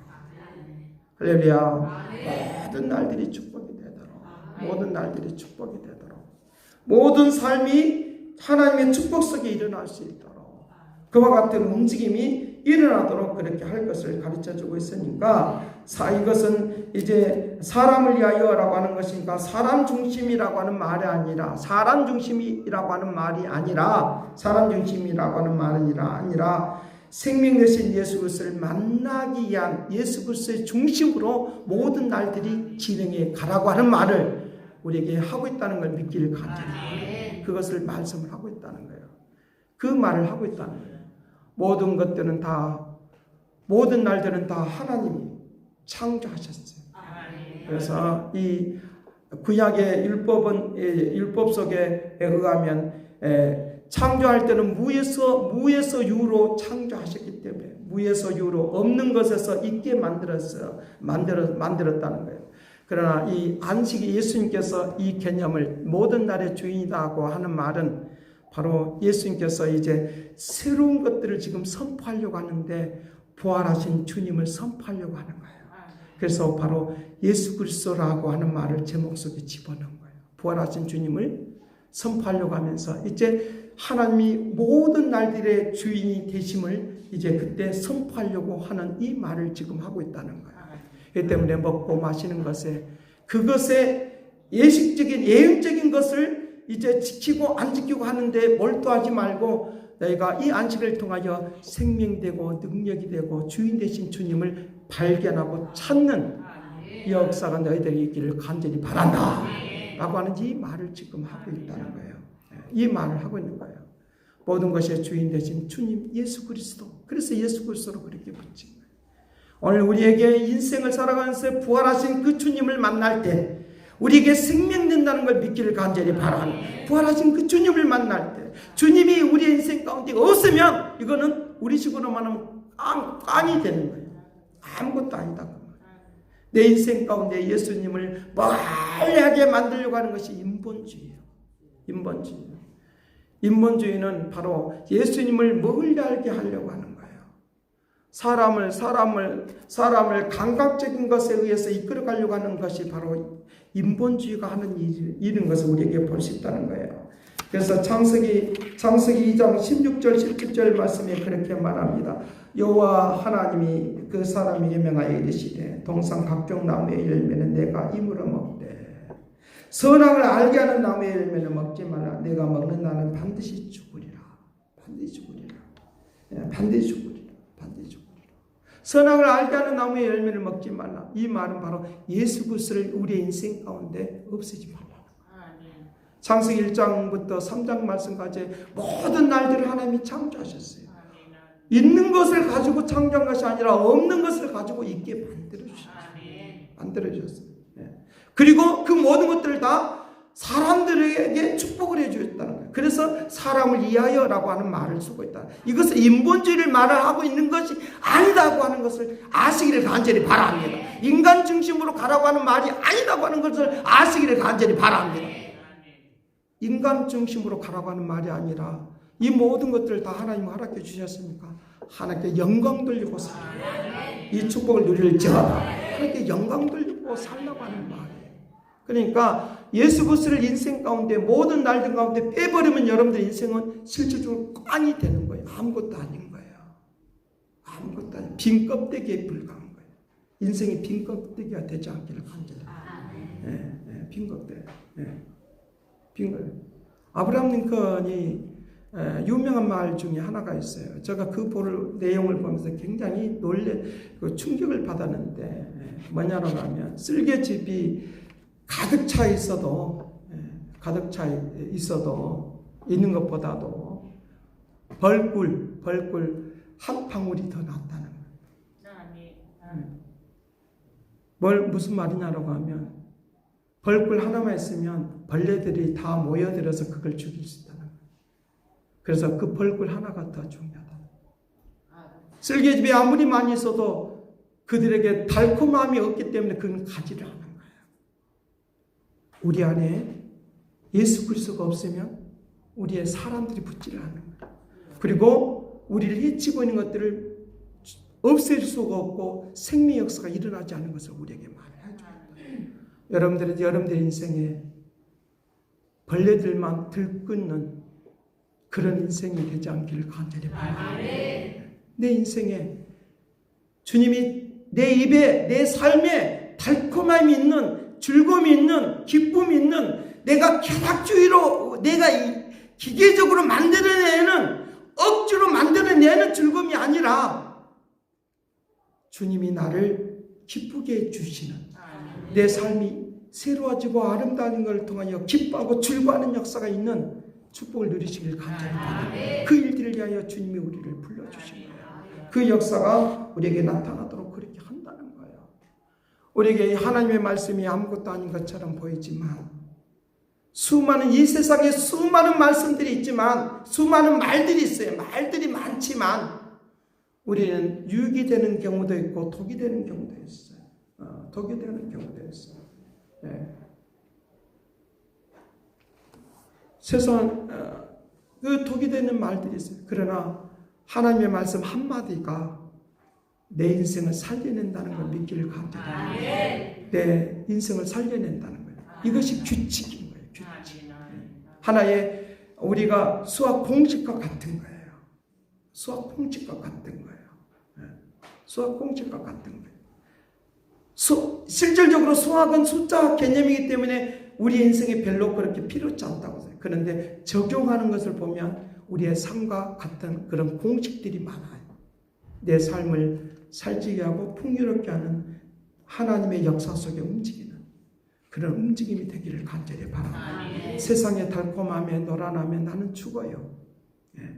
할렐루야. 모든 날들이 축복이 되도록 모든 날들이 축복이 되도록 모든 삶이 하나님의 축복 속에 일어날 수 있도록 그와 같은 움직임이 일어나도록 그렇게 할 것을 가르쳐주고 있으니까 이것은 이제 사람을 위하여라고 하는 것이니까 사람 중심이라고 하는 말이 아니라 사람 중심이라고 하는 말이 아니라 생명 되신 예수 그리스도를 만나기 위한 예수 그리스도의 중심으로 모든 날들이 진행해 가라고 하는 말을 우리에게 하고 있다는 걸 믿기를 간절히 그것을 말씀을 하고 있다는 거예요. 그 말을 하고 있다는 거예요. 모든 날들은 다 하나님이 창조하셨어요. 그래서 이 구약의 율법 속에 의하면 창조할 때는 무에서 유로 창조하셨기 때문에 무에서 유로 없는 것에서 있게 만들었다는 거예요. 그러나 이 안식이 예수님께서 이 개념을 모든 날의 주인이라고 하는 말은 바로 예수님께서 이제 새로운 것들을 지금 선포하려고 하는데 부활하신 주님을 선포하려고 하는 거예요. 그래서 바로 예수 그리스도라고 하는 말을 제목 속에 집어넣은 거예요. 부활하신 주님을 선포하려고 하면서 이제 하나님이 모든 날들의 주인이 되심을 이제 그때 선포하려고 하는 이 말을 지금 하고 있다는 거예요. 그렇기 때문에 먹고 마시는 것에 그것에 예식적인 예언적인 것을 이제 지키고 안 지키고 하는데 몰두하지 말고 너희가 이 안식을 통하여 생명되고 능력이 되고 주인 되신 주님을 발견하고 찾는 이 역사가 너희들이 있기를 간절히 바란다 라고 하는 이 말을 지금 하고 있다는 거예요. 이 말을 하고 있는 거예요. 모든 것의 주인 되신 주님 예수 그리스도. 그래서 예수 그리스도로 그렇게 붙인 거예요. 오늘 우리에게 인생을 살아가면서 부활하신 그 주님을 만날 때 우리에게 생명 된다는 걸 믿기를 간절히 바라는 부활하신 그 주님을 만날 때 주님이 우리의 인생 가운데 없으면 이거는 우리 식으로 말하면 꽝이 되는 거예요. 아무것도 아니다. 내 인생 가운데 예수님을 멀리하게 만들려고 하는 것이 인본주의예요. 인본주의. 인본주의는 바로 예수님을 멀리하게 하려고 하는 거예요. 사람을 감각적인 것에 의해서 이끌어가려고 하는 것이 바로 인본주의가 하는 일인 것을 우리에게 볼 수 있다는 거예요. 그래서 창세기 2장 16절 17절 말씀에 그렇게 말합니다. 여호와 하나님이 그 사람에게 명하여 이르시되 동산 각종 나무의 열매는 내가 임으로 먹되 선악을 알게 하는 나무의 열매는 먹지 말라. 내가 먹는 나는 반드시 죽으리라. 반드시 죽으리라. 반드시 죽으리라. 반드시 죽으리라. 선악을 알게 하는 나무의 열매를 먹지 말라. 이 말은 바로 예수 그리스도를 우리의 인생 가운데 없애지 말라. 창세기 1장부터 3장 말씀까지 모든 날들을 하나님이 창조하셨어요. 있는 것을 가지고 창조한 것이 아니라 없는 것을 가지고 있게 만들어주셨어요. 그리고 그 모든 것들을 다 사람들에게 축복을 해주셨다는 거예요. 그래서 사람을 위하여라고 하는 말을 쓰고 있다. 이것은 인본주의를 말을 하고 있는 것이 아니다고 하는 것을 아시기를 간절히 바랍니다. 인간 중심으로 가라고 하는 말이 아니다고 하는 것을 아시기를 간절히 바랍니다. 인간 중심으로 가라고 하는 말이 아니라 이 모든 것들을 다 하나님 허락해 주셨으니까 하나님께 영광 돌리고 살아요. 이 축복을 누릴지어다 하나님께 영광 돌리고 살라고 하는 말이에요. 그러니까 예수 그리스도를 인생 가운데 모든 날들 가운데 빼버리면 여러분들 인생은 실질적으로 꽝이 되는 거예요. 아무것도 아닌 거예요. 아무것도 아닌 빈 껍데기에 불과한 거예요. 인생이 빈 껍데기가 되지 않기를 간절히 빈 껍데기. 빈 거예요. 아브라함 링컨이 유명한 말 중에 하나가 있어요. 제가 그 내용을 보면서 굉장히 충격을 받았는데 뭐냐고 하면 쓸개집이 가득 차 있어도 있는 것보다도 벌꿀 한 방울이 더 낫다는 거예요. 무슨 말이냐라고 하면 벌꿀 하나만 있으면 벌레들이 다 모여들어서 그걸 죽일 수 있다는 거예요. 그래서 그 벌꿀 하나가 더 중요하다. 쓸개집이 아무리 많이 있어도 그들에게 달콤함이 없기 때문에 그건 가지를 않는 거예요. 우리 안에 예수 그리스도가 없으면 우리의 사람들이 붙지를 않는 거예요. 그리고 우리를 해치고 있는 것들을 없앨 수가 없고 생명 역사가 일어나지 않는 것을 우리에게 말해야죠. 여러분들의 인생에 벌레들만 들끓는 그런 인생이 되지 않기를 간절히 바랍니다. 내 인생에 주님이 내 입에 내 삶에 달콤함이 있는 즐거움이 있는 기쁨이 있는 내가 쾌락주의로 내가 기계적으로 만들어내는 억지로 만들어내는 즐거움이 아니라 주님이 나를 기쁘게 해주시는 내 삶이 새로워지고 아름다운 것을 통하여 기뻐하고 즐거워하는 역사가 있는 축복을 누리시길 간절히 바랍니다. 그 일들을 위하여 주님이 우리를 불러주신 거예요. 그 역사가 우리에게 나타나도록 그렇게 한다는 거예요. 우리에게 하나님의 말씀이 아무것도 아닌 것처럼 보이지만 이 세상에 수많은 말씀들이 있지만 수많은 말들이 있어요. 말들이 많지만 우리는 유익이 되는 경우도 있고 독이 되는 경우도 있어요. 독이 되는 경우도 있어요. 세상 그 독이 되는 말들이 있어요. 그러나 하나님의 말씀 한마디가 내 인생을 살려낸다는 걸 믿기를 간절히 내 인생을 살려낸다는 거예요. 이것이 규칙인 거예요. 규칙. 하나의 우리가 수학 공식과 같은 거예요. 수학 공식과 같은 거예요. 수학 공식과 같은 거예요. 실질적으로 수학은 숫자 개념이기 때문에 우리 인생에 별로 그렇게 필요치 않다고 해요. 그런데 적용하는 것을 보면 우리의 삶과 같은 그런 공식들이 많아요. 내 삶을 살지게 하고 풍요롭게 하는 하나님의 역사 속에 움직이는 그런 움직임이 되기를 간절히 바랍니다. 세상의 달콤함에 노란함에 나는 죽어요.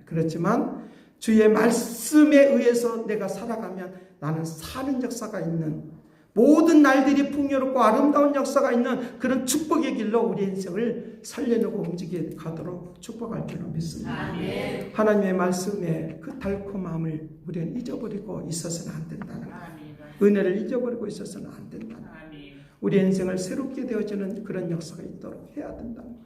그렇지만 주의 말씀에 의해서 내가 살아가면 나는 사는 역사가 있는 모든 날들이 풍요롭고 아름다운 역사가 있는 그런 축복의 길로 우리 인생을 살려내고 움직여 가도록 축복할 줄로 믿습니다. 하나님의 말씀에 그 달콤함을 우리는 잊어버리고 있어서는 안 된다는 거예요. 은혜를 잊어버리고 있어서는 안 된다는 거예요. 우리 인생을 새롭게 되어지는 그런 역사가 있도록 해야 된다는 거예요.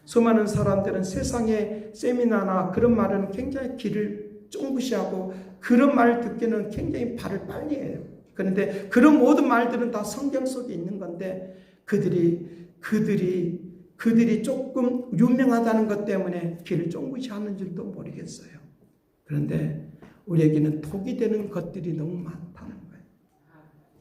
수많은 사람들은 세상의 세미나나 그런 말은 굉장히 귀를 쫑긋이하고 그런 말을 듣기는 굉장히 발을 빨리 해요. 그런데 그런 모든 말들은 다 성경 속에 있는 건데 그들이 조금 유명하다는 것 때문에 귀를 쫑긋이 하는 줄도 모르겠어요. 그런데 우리에게는 독이 되는 것들이 너무 많다는 거예요.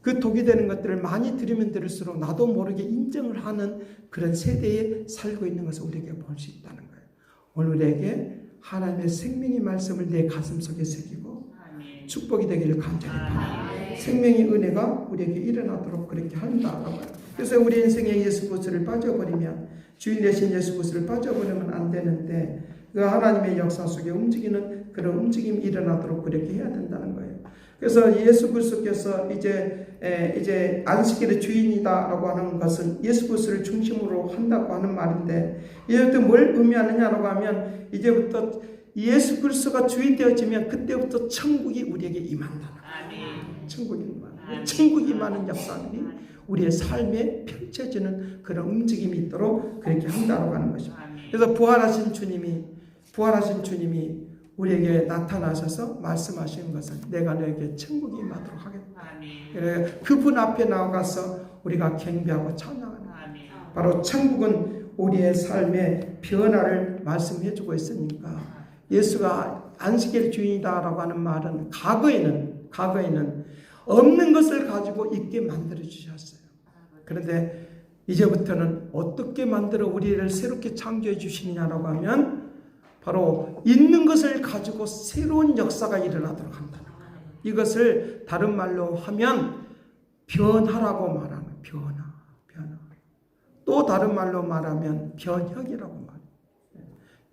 그 독이 되는 것들을 많이 들으면 들을수록 나도 모르게 인정을 하는 그런 세대에 살고 있는 것을 우리에게 볼 수 있다는 거예요. 오늘 우리에게 하나님의 생명의 말씀을 내 가슴 속에 새기고 축복이 되기를 간절히 바랍니다. 생명의 은혜가 우리에게 일어나도록 그렇게 한다라고 해요. 그래서 우리 인생에 예수 그리스도를 빠져버리면 주인 되신 예수 그리스도를 빠져버리면 안 되는데 그 하나님의 역사 속에 움직이는 그런 움직임이 일어나도록 그렇게 해야 된다는 거예요. 그래서 예수 그리스도께서 이제 안식일의 주인이다라고 하는 것은 예수 그리스도를 중심으로 한다고 하는 말인데 이제부터 뭘 의미하느냐라고 하면 이제부터 예수 그리스도가 주인 되어지면 그때부터 천국이 우리에게 임한다는 거예요. 천국이 임하는, 천국이 임하는 역사들이 우리의 삶에 펼쳐지는 그런 움직임이 있도록 그렇게 한다고 하는 것이죠. 그래서 부활하신 주님이 우리에게 나타나셔서 말씀하시는 것은 내가 너에게 천국이 임하도록 하겠다. 그분 앞에 나가서 우리가 경배하고 찬양하는 바로 천국은 우리의 삶의 변화를 말씀해 주고 있으니까 예수가 안식일 주인이다라고 하는 말은 과거에는 없는 것을 가지고 있게 만들어 주셨어요. 그런데 이제부터는 어떻게 만들어 우리를 새롭게 창조해 주시느냐라고 하면 바로 있는 것을 가지고 새로운 역사가 일어나도록 한다는 거예요. 이것을 다른 말로 하면 변화라고 말하는 변화. 또 다른 말로 말하면 변혁이라고 말해요.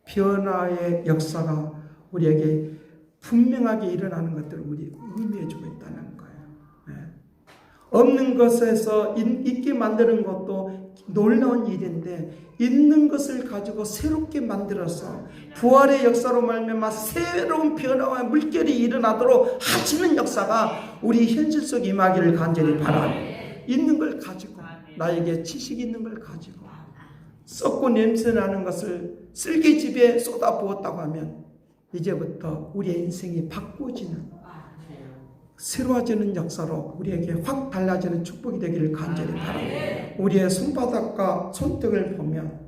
변화의 역사가 우리에게 분명하게 일어나는 것들을 우리 의미해 주고 있다는 거예요. 없는 것에서 있게 만드는 것도 놀라운 일인데 있는 것을 가지고 새롭게 만들어서 부활의 역사로 말미암아 새로운 변화와 물결이 일어나도록 하시는 역사가 우리 현실 속에 임하기를 간절히 바랍니다. 있는 걸 가지고 나에게 지식이 있는 걸 가지고 썩고 냄새나는 것을 쓸개집에 쏟아부었다고 하면 이제부터 우리의 인생이 바꿔지는 새로워지는 역사로 우리에게 확 달라지는 축복이 되기를 간절히 바랍니다. 우리의 손바닥과 손등을 보면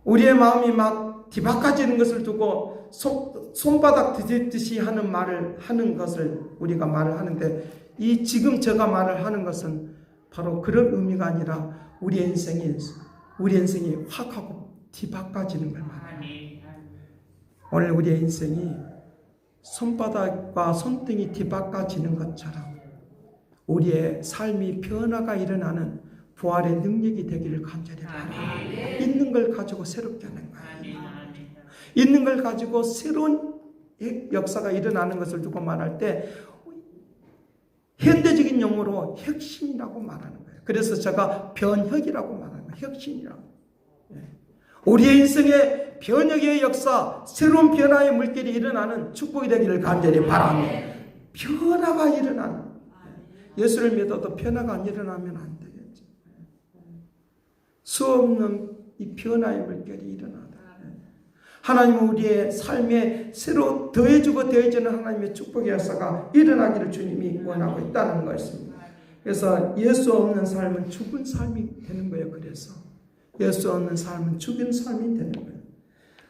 우리의 마음이 막 뒤바꿔지는 것을 두고 손바닥 뒤집듯이 하는 것을 우리가 말을 하는데 이 지금 제가 말을 하는 것은 바로 그런 의미가 아니라 우리의 인생이 확 하고 뒤바꿔지는 걸 말합니다. 오늘 우리의 인생이 손바닥과 손등이 뒤바꿔지는 것처럼 우리의 삶이 변화가 일어나는 부활의 능력이 되기를 간절히 바랍니다. 있는 걸 가지고 새롭게 하는 거예요. 있는 걸 가지고 새로운 역사가 일어나는 것을 두고 말할 때 현대적인 용어로 혁신이라고 말하는 거예요. 그래서 제가 변혁이라고 말하는 거예요. 혁신이라고. 우리의 인생의 변혁의 역사, 새로운 변화의 물결이 일어나는 축복이 되기를 간절히 바랍니다. 변화가 일어나는 예수를 믿어도 변화가 안 일어나면 안 되겠죠. 수없는 이 변화의 물결이 일어나다. 하나님은 우리의 삶에 새로 더해주고 더해지는 하나님의 축복의 역사가 일어나기를 주님이 원하고 있다는 것입니다. 그래서 예수 없는 삶은 죽은 삶이 되는 거예요. 그래서 예수 없는 삶은 죽은 삶이 되는 거예요.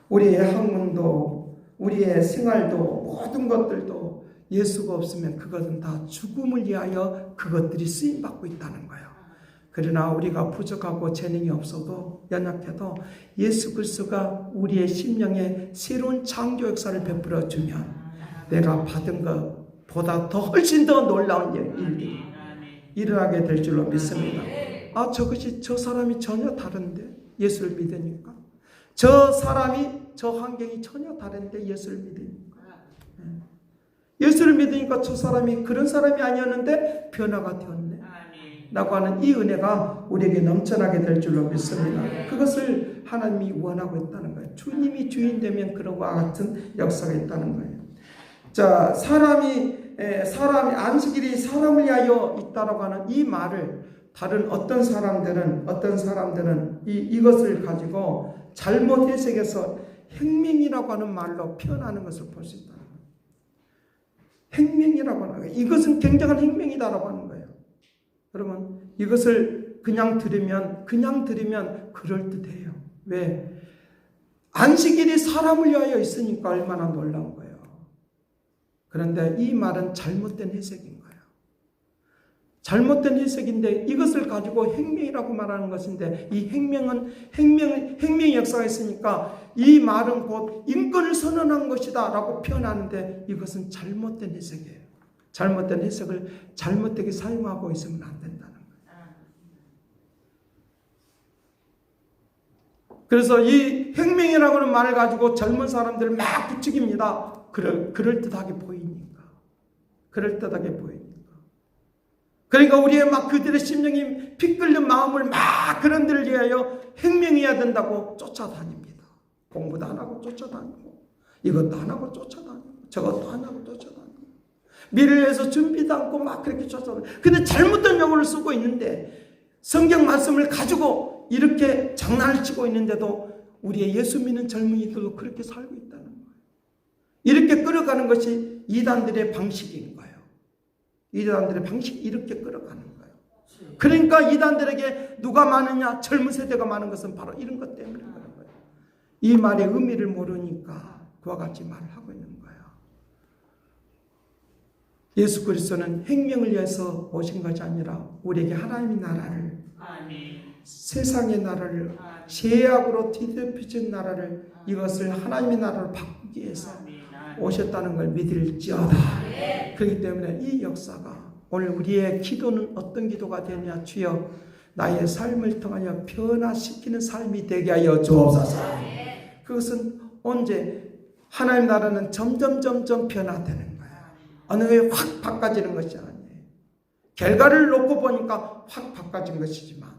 우리의 학문도 우리의 생활도 모든 것들도 예수가 없으면 그것은 다 죽음을 위하여 그것들이 쓰임받고 있다는 거예요. 그러나 우리가 부족하고 재능이 없어도 연약해도 예수 그리스도가 우리의 심령에 새로운 창조 역사를 베풀어 주면 내가 받은 것보다 더 훨씬 더 놀라운 일들이 일어나게 될 줄로 믿습니다. 아, 저 사람이 전혀 다른데 예수를 믿으니까, 저 사람이 저 환경이 전혀 다른데 예수를 믿으니까, 예수를 믿으니까 저 사람이 그런 사람이 아니었는데 변화가 되었네 라고 하는 이 은혜가 우리에게 넘쳐나게 될 줄로 믿습니다. 그것을 하나님이 원하고 있다는 거예요. 주님이 주인 되면 그런 것과 같은 역사가 있다는 거예요. 자, 사람이 안식일이 사람을 위하여 있다라고 하는 이 말을 다른 어떤 사람들은 이것을 가지고 잘못 해석해서 행명이라고 하는 말로 표현하는 것을 볼 수 있다는 거예요. 행명이라고 하는 거예요. 이것은 굉장한 행명이다라고 하는 거예요. 여러분, 이것을 그냥 들으면 그럴듯해요. 왜? 안식일이 사람을 위하여 있으니까 얼마나 놀라운 거예요. 그런데 이 말은 잘못된 해석인 거예요. 잘못된 해석인데 이것을 가지고 행명이라고 말하는 것인데, 이 행명의 역사가 있으니까 이 말은 곧 인권을 선언한 것이다 라고 표현하는데, 이것은 잘못된 해석이에요. 잘못된 해석을 잘못되게 사용하고 있으면 안 된다는 거예요. 그래서 이 행명이라고 하는 말을 가지고 젊은 사람들을 막 부추깁니다. 그럴듯하게 보이니까. 그러니까 우리의 막 그들의 심령이 피 끓는 마음을 막 그런 데를 위하여 행명해야 된다고 쫓아다닙니다. 공부도 안 하고 쫓아다니고, 이것도 안 하고 쫓아다니고, 저것도 안 하고 쫓아다니고, 미래를 위해서 준비도 않고 막 그렇게 쫓아다니고. 근데 잘못된 용어를 쓰고 있는데, 성경 말씀을 가지고 이렇게 장난을 치고 있는데도 우리의 예수 믿는 젊은이들도 그렇게 살고 있다는 거예요. 이렇게 끌어가는 것이 이단들의 방식인 거예요. 이단들의 방식이 이렇게 끌어가는 거예요. 그러니까 이단들에게 누가 많으냐, 젊은 세대가 많은 것은 바로 이런 것 때문에 그런 거예요. 이 말의 의미를 모르니까 그와 같이 말을 하고 있는 거예요. 예수 그리스도는 행명을 위해서 오신 것이 아니라 우리에게 하나님의 나라를, 세상의 나라를, 죄악으로 뒤덮여진 나라를, 이것을 하나님의 나라로 바꾸기 위해서 오셨다는 걸 믿을지어다. 그렇기 때문에 이 역사가 오늘 우리의 기도는 어떤 기도가 되냐, 주여 나의 삶을 통하여 변화시키는 삶이 되게 하여 주옵소서. 그것은 언제? 하나님 나라는 점점 변화되는 거예요. 어느 게 확 바꿔지는 것이 아니에요. 결과를 놓고 보니까 확 바꿔진 것이지만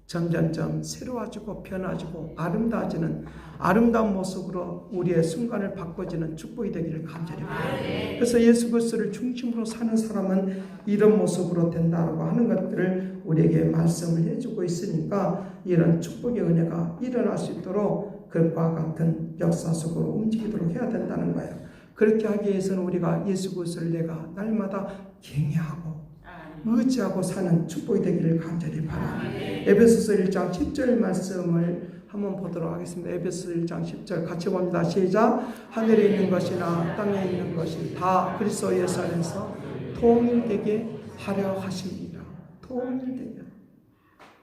점점 새로워지고 변화지고 아름다워지는 아름다운 모습으로 우리의 순간을 바꿔지는 축복이 되기를 간절히 바랍니다. 그래서 예수 그리스도를 중심으로 사는 사람은 이런 모습으로 된다고 하는 것들을 우리에게 말씀을 해주고 있으니까 이런 축복의 은혜가 일어날 수 있도록 그것과 같은 역사 속으로 움직이도록 해야 된다는 거예요. 그렇게 하기 위해서는 우리가 예수 그리스도를 내가 날마다 경외하고 의지하고 사는 축복이 되기를 간절히 바랍니다. 에베소서 1장 10절 말씀을 한번 보도록 하겠습니다. 에베소서 1장 10절 같이 봅니다. 시작. 하늘에 있는 것이나 땅에 있는 것이 다 그리스도 예수 안에서 통일되게 하려 하십니다. 통일되게.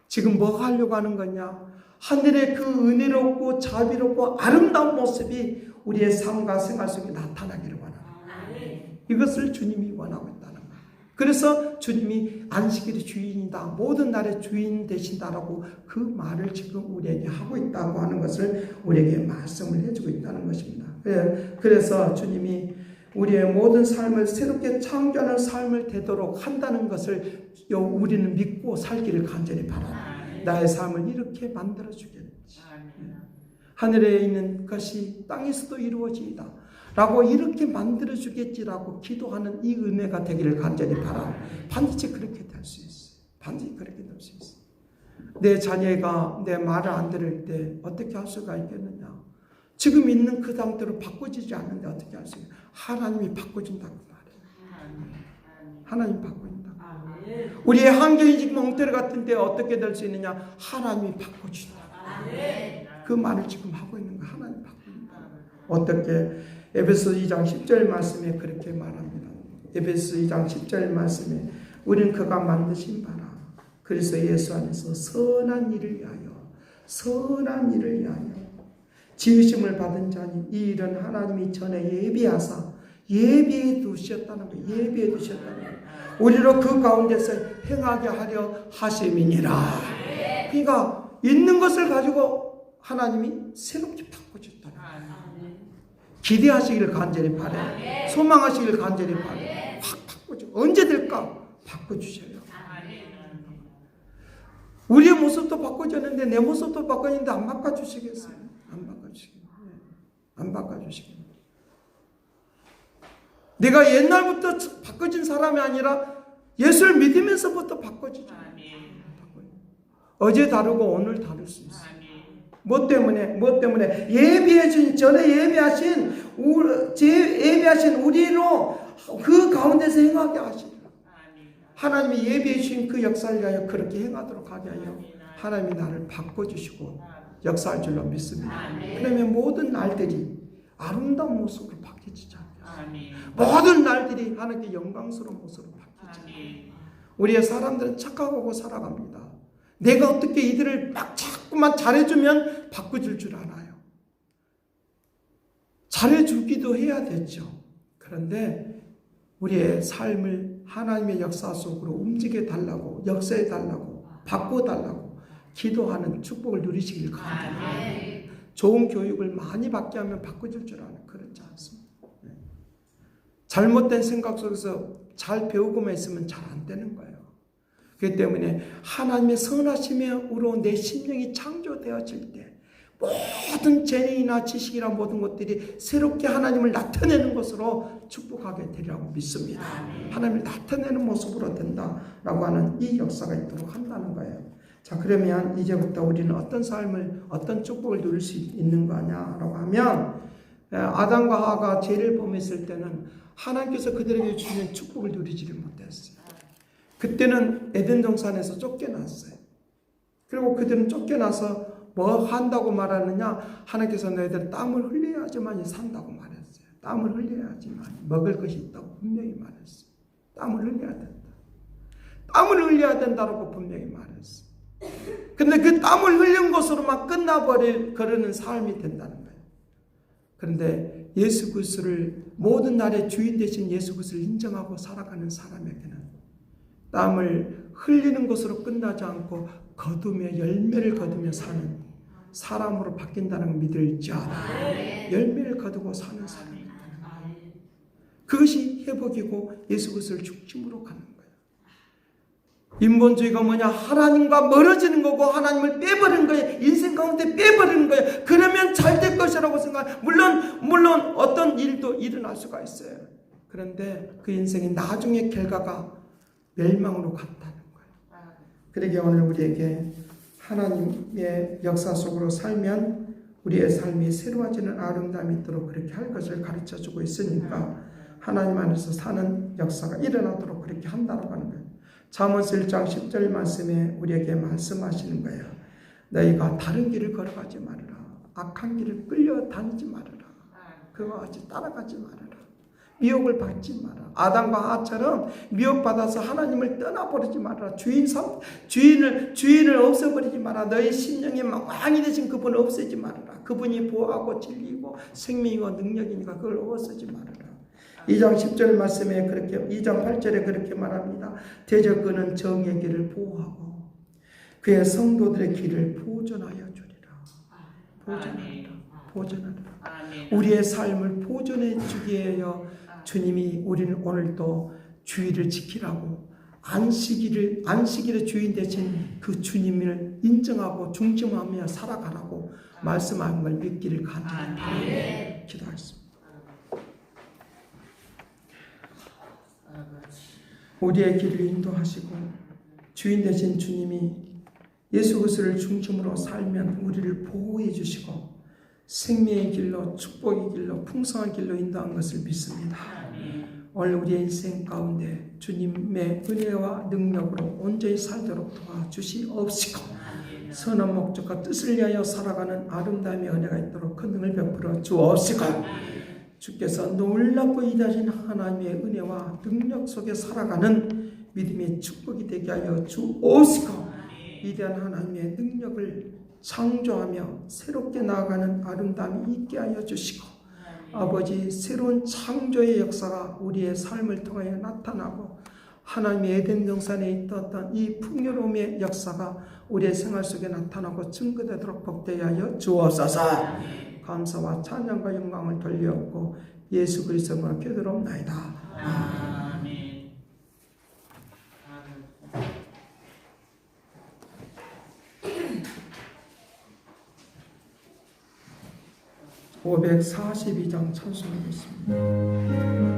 지금 뭐가 하려고 하는 거냐? 하늘의 그 은혜롭고 자비롭고 아름다운 모습이 우리의 삶과 생활 속에 나타나기를 원합니다. 이것을 주님이 원하고 있다는 거예요. 그래서 주님이 안식일의 주인이다, 모든 날의 주인 되신다라고 그 말을 지금 우리에게 하고 있다고 하는 것을 우리에게 말씀을 해주고 있다는 것입니다. 그래서 주님이 우리의 모든 삶을 새롭게 창조하는 삶을 되도록 한다는 것을 우리는 믿고 살기를 간절히 바랍니다. 나의 삶을 이렇게 만들어주겠지. 하늘에 있는 것이 땅에서도 이루어지이다 라고 이렇게 만들어주겠지라고 기도하는 이 은혜가 되기를 간절히 바랍니다. 반드시 그렇게 될 수 있어요. 반드시 그렇게 될 수 있어요. 내 자녀가 내 말을 안 들을 때 어떻게 할 수가 있겠느냐? 지금 있는 그 상태로 바꿔지지 않는데 어떻게 할 수 있어요? 하나님이 바꿔준다고 말해요. 하나님이 바꿔준다. 우리의 환경이 지금 엉터리 같은데 어떻게 될 수 있느냐? 하나님이 바꿔준다. 그 말을 지금 하고 있는 거예요. 하나님이 바꿔준다. 어떻게? 에베소 2장 10절 말씀에 그렇게 말합니다. 에베소 2장 10절 말씀에 우리는 그가 만드신 바라 그래서 예수 안에서 선한 일을 위하여 지으심을 받은 자니 이 일은 하나님이 전에 예비해 두셨다는 거예요. 예비해 두셨다는 거예요. 우리로 그 가운데서 행하게 하려 하심이니라. 그러니까 있는 것을 가지고 하나님이 새롭게 바꿔줬다는 거예요. 기대하시기를 간절히 바래. 소망하시기를 간절히 바래. 확 바꿔줘. 언제 될까? 바꿔주셔요. 우리의 모습도 바꿔줬는데 내 모습도 바꿔줬는데 안 바꿔주시겠어요? 안 바꿔주시겠어요? 내가 옛날부터 바꿔진 사람이 아니라 예수를 믿으면서부터 바꿔지죠. 어제 다르고 오늘 다를 수 있어요. 뭐 때문에? 전에 예비하신 우리로 그 가운데서 행하게 하시라. 하나님이 예비해 주신 그 역사를 위하여 그렇게 행하도록 하게 하여 하나님이 나를 바꿔주시고 역사할 줄로 믿습니다. 그러면 모든 날들이 아름다운 모습으로 바뀌지 않겠어요? 모든 날들이 하나님께 영광스러운 모습으로 바뀌지. 우리의 사람들은 착각하고 살아갑니다. 내가 어떻게 이들을 막 자꾸만 잘해주면 바꿔줄 줄 알아요. 잘해주기도 해야 되죠. 그런데 우리의 삶을 하나님의 역사 속으로 움직여 달라고, 역사해 달라고, 바꿔 달라고 기도하는 축복을 누리시길 바랍니다. 좋은 교육을 많이 받게 하면 바꿔줄 줄 아는 그렇지 않습니다. 잘못된 생각 속에서 잘 배우고만 있으면 잘 안 되는 거예요. 그렇기 때문에 하나님의 선하심으로 내 심령이 창조되어질 때 모든 재능이나 지식이나 모든 것들이 새롭게 하나님을 나타내는 것으로 축복하게 되리라고 믿습니다. 하나님을 나타내는 모습으로 된다라고 하는 이 역사가 있도록 한다는 거예요. 자, 그러면 이제부터 우리는 어떤 삶을, 어떤 축복을 누릴 수 있는 거냐라고 하면 아담과 하와가 죄를 범했을 때는 하나님께서 그들에게 주신 축복을 누리지를 못했어요. 그때는 에덴 동산에서 쫓겨났어요. 그리고 그들은 쫓겨나서 뭐 한다고 말하느냐? 하나님께서 너희들 땀을 흘려야지만 산다고 말했어요. 땀을 흘려야지만 먹을 것이 있다고 분명히 말했어요. 땀을 흘려야 된다. 땀을 흘려야 된다고 분명히 말했어요. 근데 그 땀을 흘린 것으로만 그러는 삶이 된다는 거예요. 그런데 예수 그리스도를 모든 날의 주인 되신 예수 그리스도를 인정하고 살아가는 사람에게는 땀을 흘리는 것으로 끝나지 않고 거두며 열매를 거두며 사는 사람으로 바뀐다는 걸 믿을지어다. 열매를 거두고 사는 사람입니다. 그것이 회복이고 예수 그리스도를 중심으로 가는 거예요. 인본주의가 뭐냐? 하나님과 멀어지는 거고 하나님을 빼버리는 거예요. 인생 가운데 빼버리는 거예요. 그러면 잘 될 것이라고 생각해요. 물론 어떤 일도 일어날 수가 있어요. 그런데 그 인생이 나중에 결과가 멸망으로 간다는 거예요. 그러게 오늘 우리에게 하나님의 역사 속으로 살면 우리의 삶이 새로워지는 아름다움이 있도록 그렇게 할 것을 가르쳐주고 있으니까 하나님 안에서 사는 역사가 일어나도록 그렇게 한다고 하는 거예요. 잠언서 1장 10절 말씀에 우리에게 말씀하시는 거예요. 너희가 다른 길을 걸어가지 말아라. 악한 길을 끌려다니지 말아라. 그와 같이 따라가지 말아라. 미혹을 받지 마라. 아담과 하와처럼 미혹받아서 하나님을 떠나버리지 말아라. 주인을 없애버리지 마라. 너희 심령의 왕이 되신 그분을 없애지 말아라. 그분이 보호하고 진리이고 생명이고 능력이니까 그걸 없애지 말아라. 2장 10절 말씀에 그렇게 2장 8절에 그렇게 말합니다. 대저 그는 정의 길을 보호하고 그의 성도들의 길을 보존하여 주리라. 보존하리라. 우리의 삶을 보존해 주기 위하여 주님이 우리는 오늘도 주의를 지키라고 안식일의 주인 되신 그 주님을 인정하고 중심하며 살아가라고 말씀하는 걸 믿기를 간절히 기도하겠습니다. 우리의 길을 인도하시고 주인 되신 주님이 예수 그리스도를 중심으로 살면 우리를 보호해 주시고 생명의 길로 축복의 길로 풍성한 길로 인도한 것을 믿습니다. 오늘 우리의 인생 가운데 주님의 은혜와 능력으로 온전히 살도록 도와주시옵시고 선한 목적과 뜻을 위하여 살아가는 아름다움의 은혜가 있도록 그 능을 베풀어 주옵시고 주께서 놀랍고 위대하신 하나님의 은혜와 능력 속에 살아가는 믿음의 축복이 되게 하여 주옵시고 위대한 하나님의 능력을 창조하며 새롭게 나아가는 아름다움이 있게 하여 주시고 아버지 새로운 창조의 역사가 우리의 삶을 통하여 나타나고 하나님의 에덴 동산에 있었던 이 풍요로움의 역사가 우리의 생활 속에 나타나고 증거되도록 복되게 하여 주옵소서. 감사와 찬양과 영광을 돌려옵고 예수 그리스도로 기도하옵나이다. 아멘. 542장 찬송하겠습니다.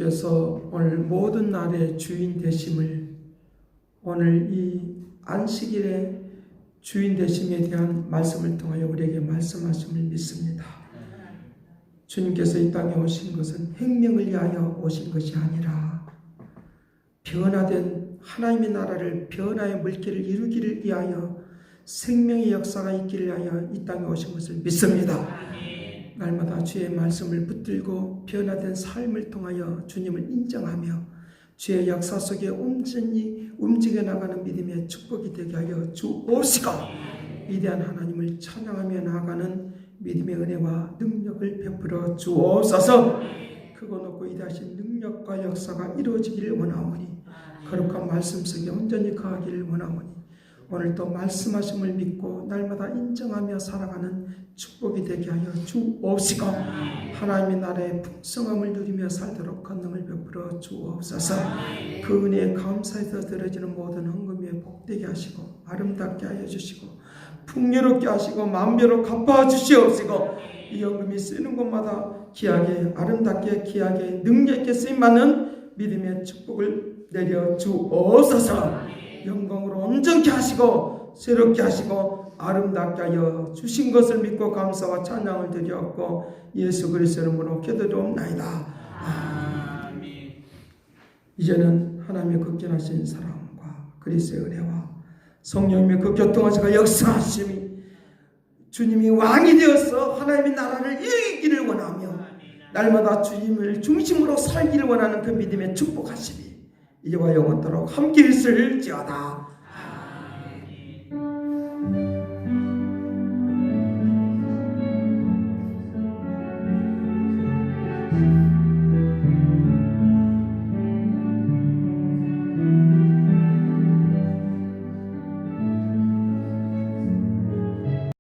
주님께서 오늘 모든 날의 주인 되심을 오늘 이 안식일의 주인 되심에 대한 말씀을 통하여 우리에게 말씀하심을 믿습니다. 주님께서 이 땅에 오신 것은 생명을 위하여 오신 것이 아니라 변화된 하나님의 나라를 변화의 물길을 이루기를 위하여 생명의 역사가 있기를 위하여 이 땅에 오신 것을 믿습니다. 날마다 주의 말씀을 붙들고 변화된 삶을 통하여 주님을 인정하며 주의 역사 속에 온전히 움직여 나가는 믿음의 축복이 되게 하여 주옵시고 위대한 하나님을 찬양하며 나아가는 믿음의 은혜와 능력을 베풀어 주옵소서. 크고 높고 위대하신 능력과 역사가 이루어지기를 원하오니 거룩한 말씀 속에 온전히 거하기를 원하오니 오늘도 말씀하심을 믿고 날마다 인정하며 살아가는 축복이 되게 하여 주옵시고 하나님의 나라의 풍성함을 누리며 살도록 권능을 베풀어 주옵소서. 그 은혜에 감사해서 드려지는 모든 헌금에 복되게 하시고 아름답게 하여 주시고 풍요롭게 하시고 만배로 갚아 주시옵시고 이 헌금이 쓰이는 곳마다 귀하게 아름답게 귀하게 능력 있게 쓰임받는 믿음의 축복을 내려 주옵소서. 영광으로 온전케 하시고 새롭게 하시고 아름답게 하여 주신 것을 믿고 감사와 찬양을 드렸고 예수 그리스도 이름으로 기도드리옵나이다. 아멘. 이제는 하나님의 극진하신 사랑과 그리스도의 은혜와 성령님의 그 교통하시고 역사하심이 주님이 왕이 되어서 하나님의 나라를 이기기를 원하며 날마다 주님을 중심으로 살기를 원하는 그 믿음의 축복하심이 이제와 영원토록 함께 있을지어다.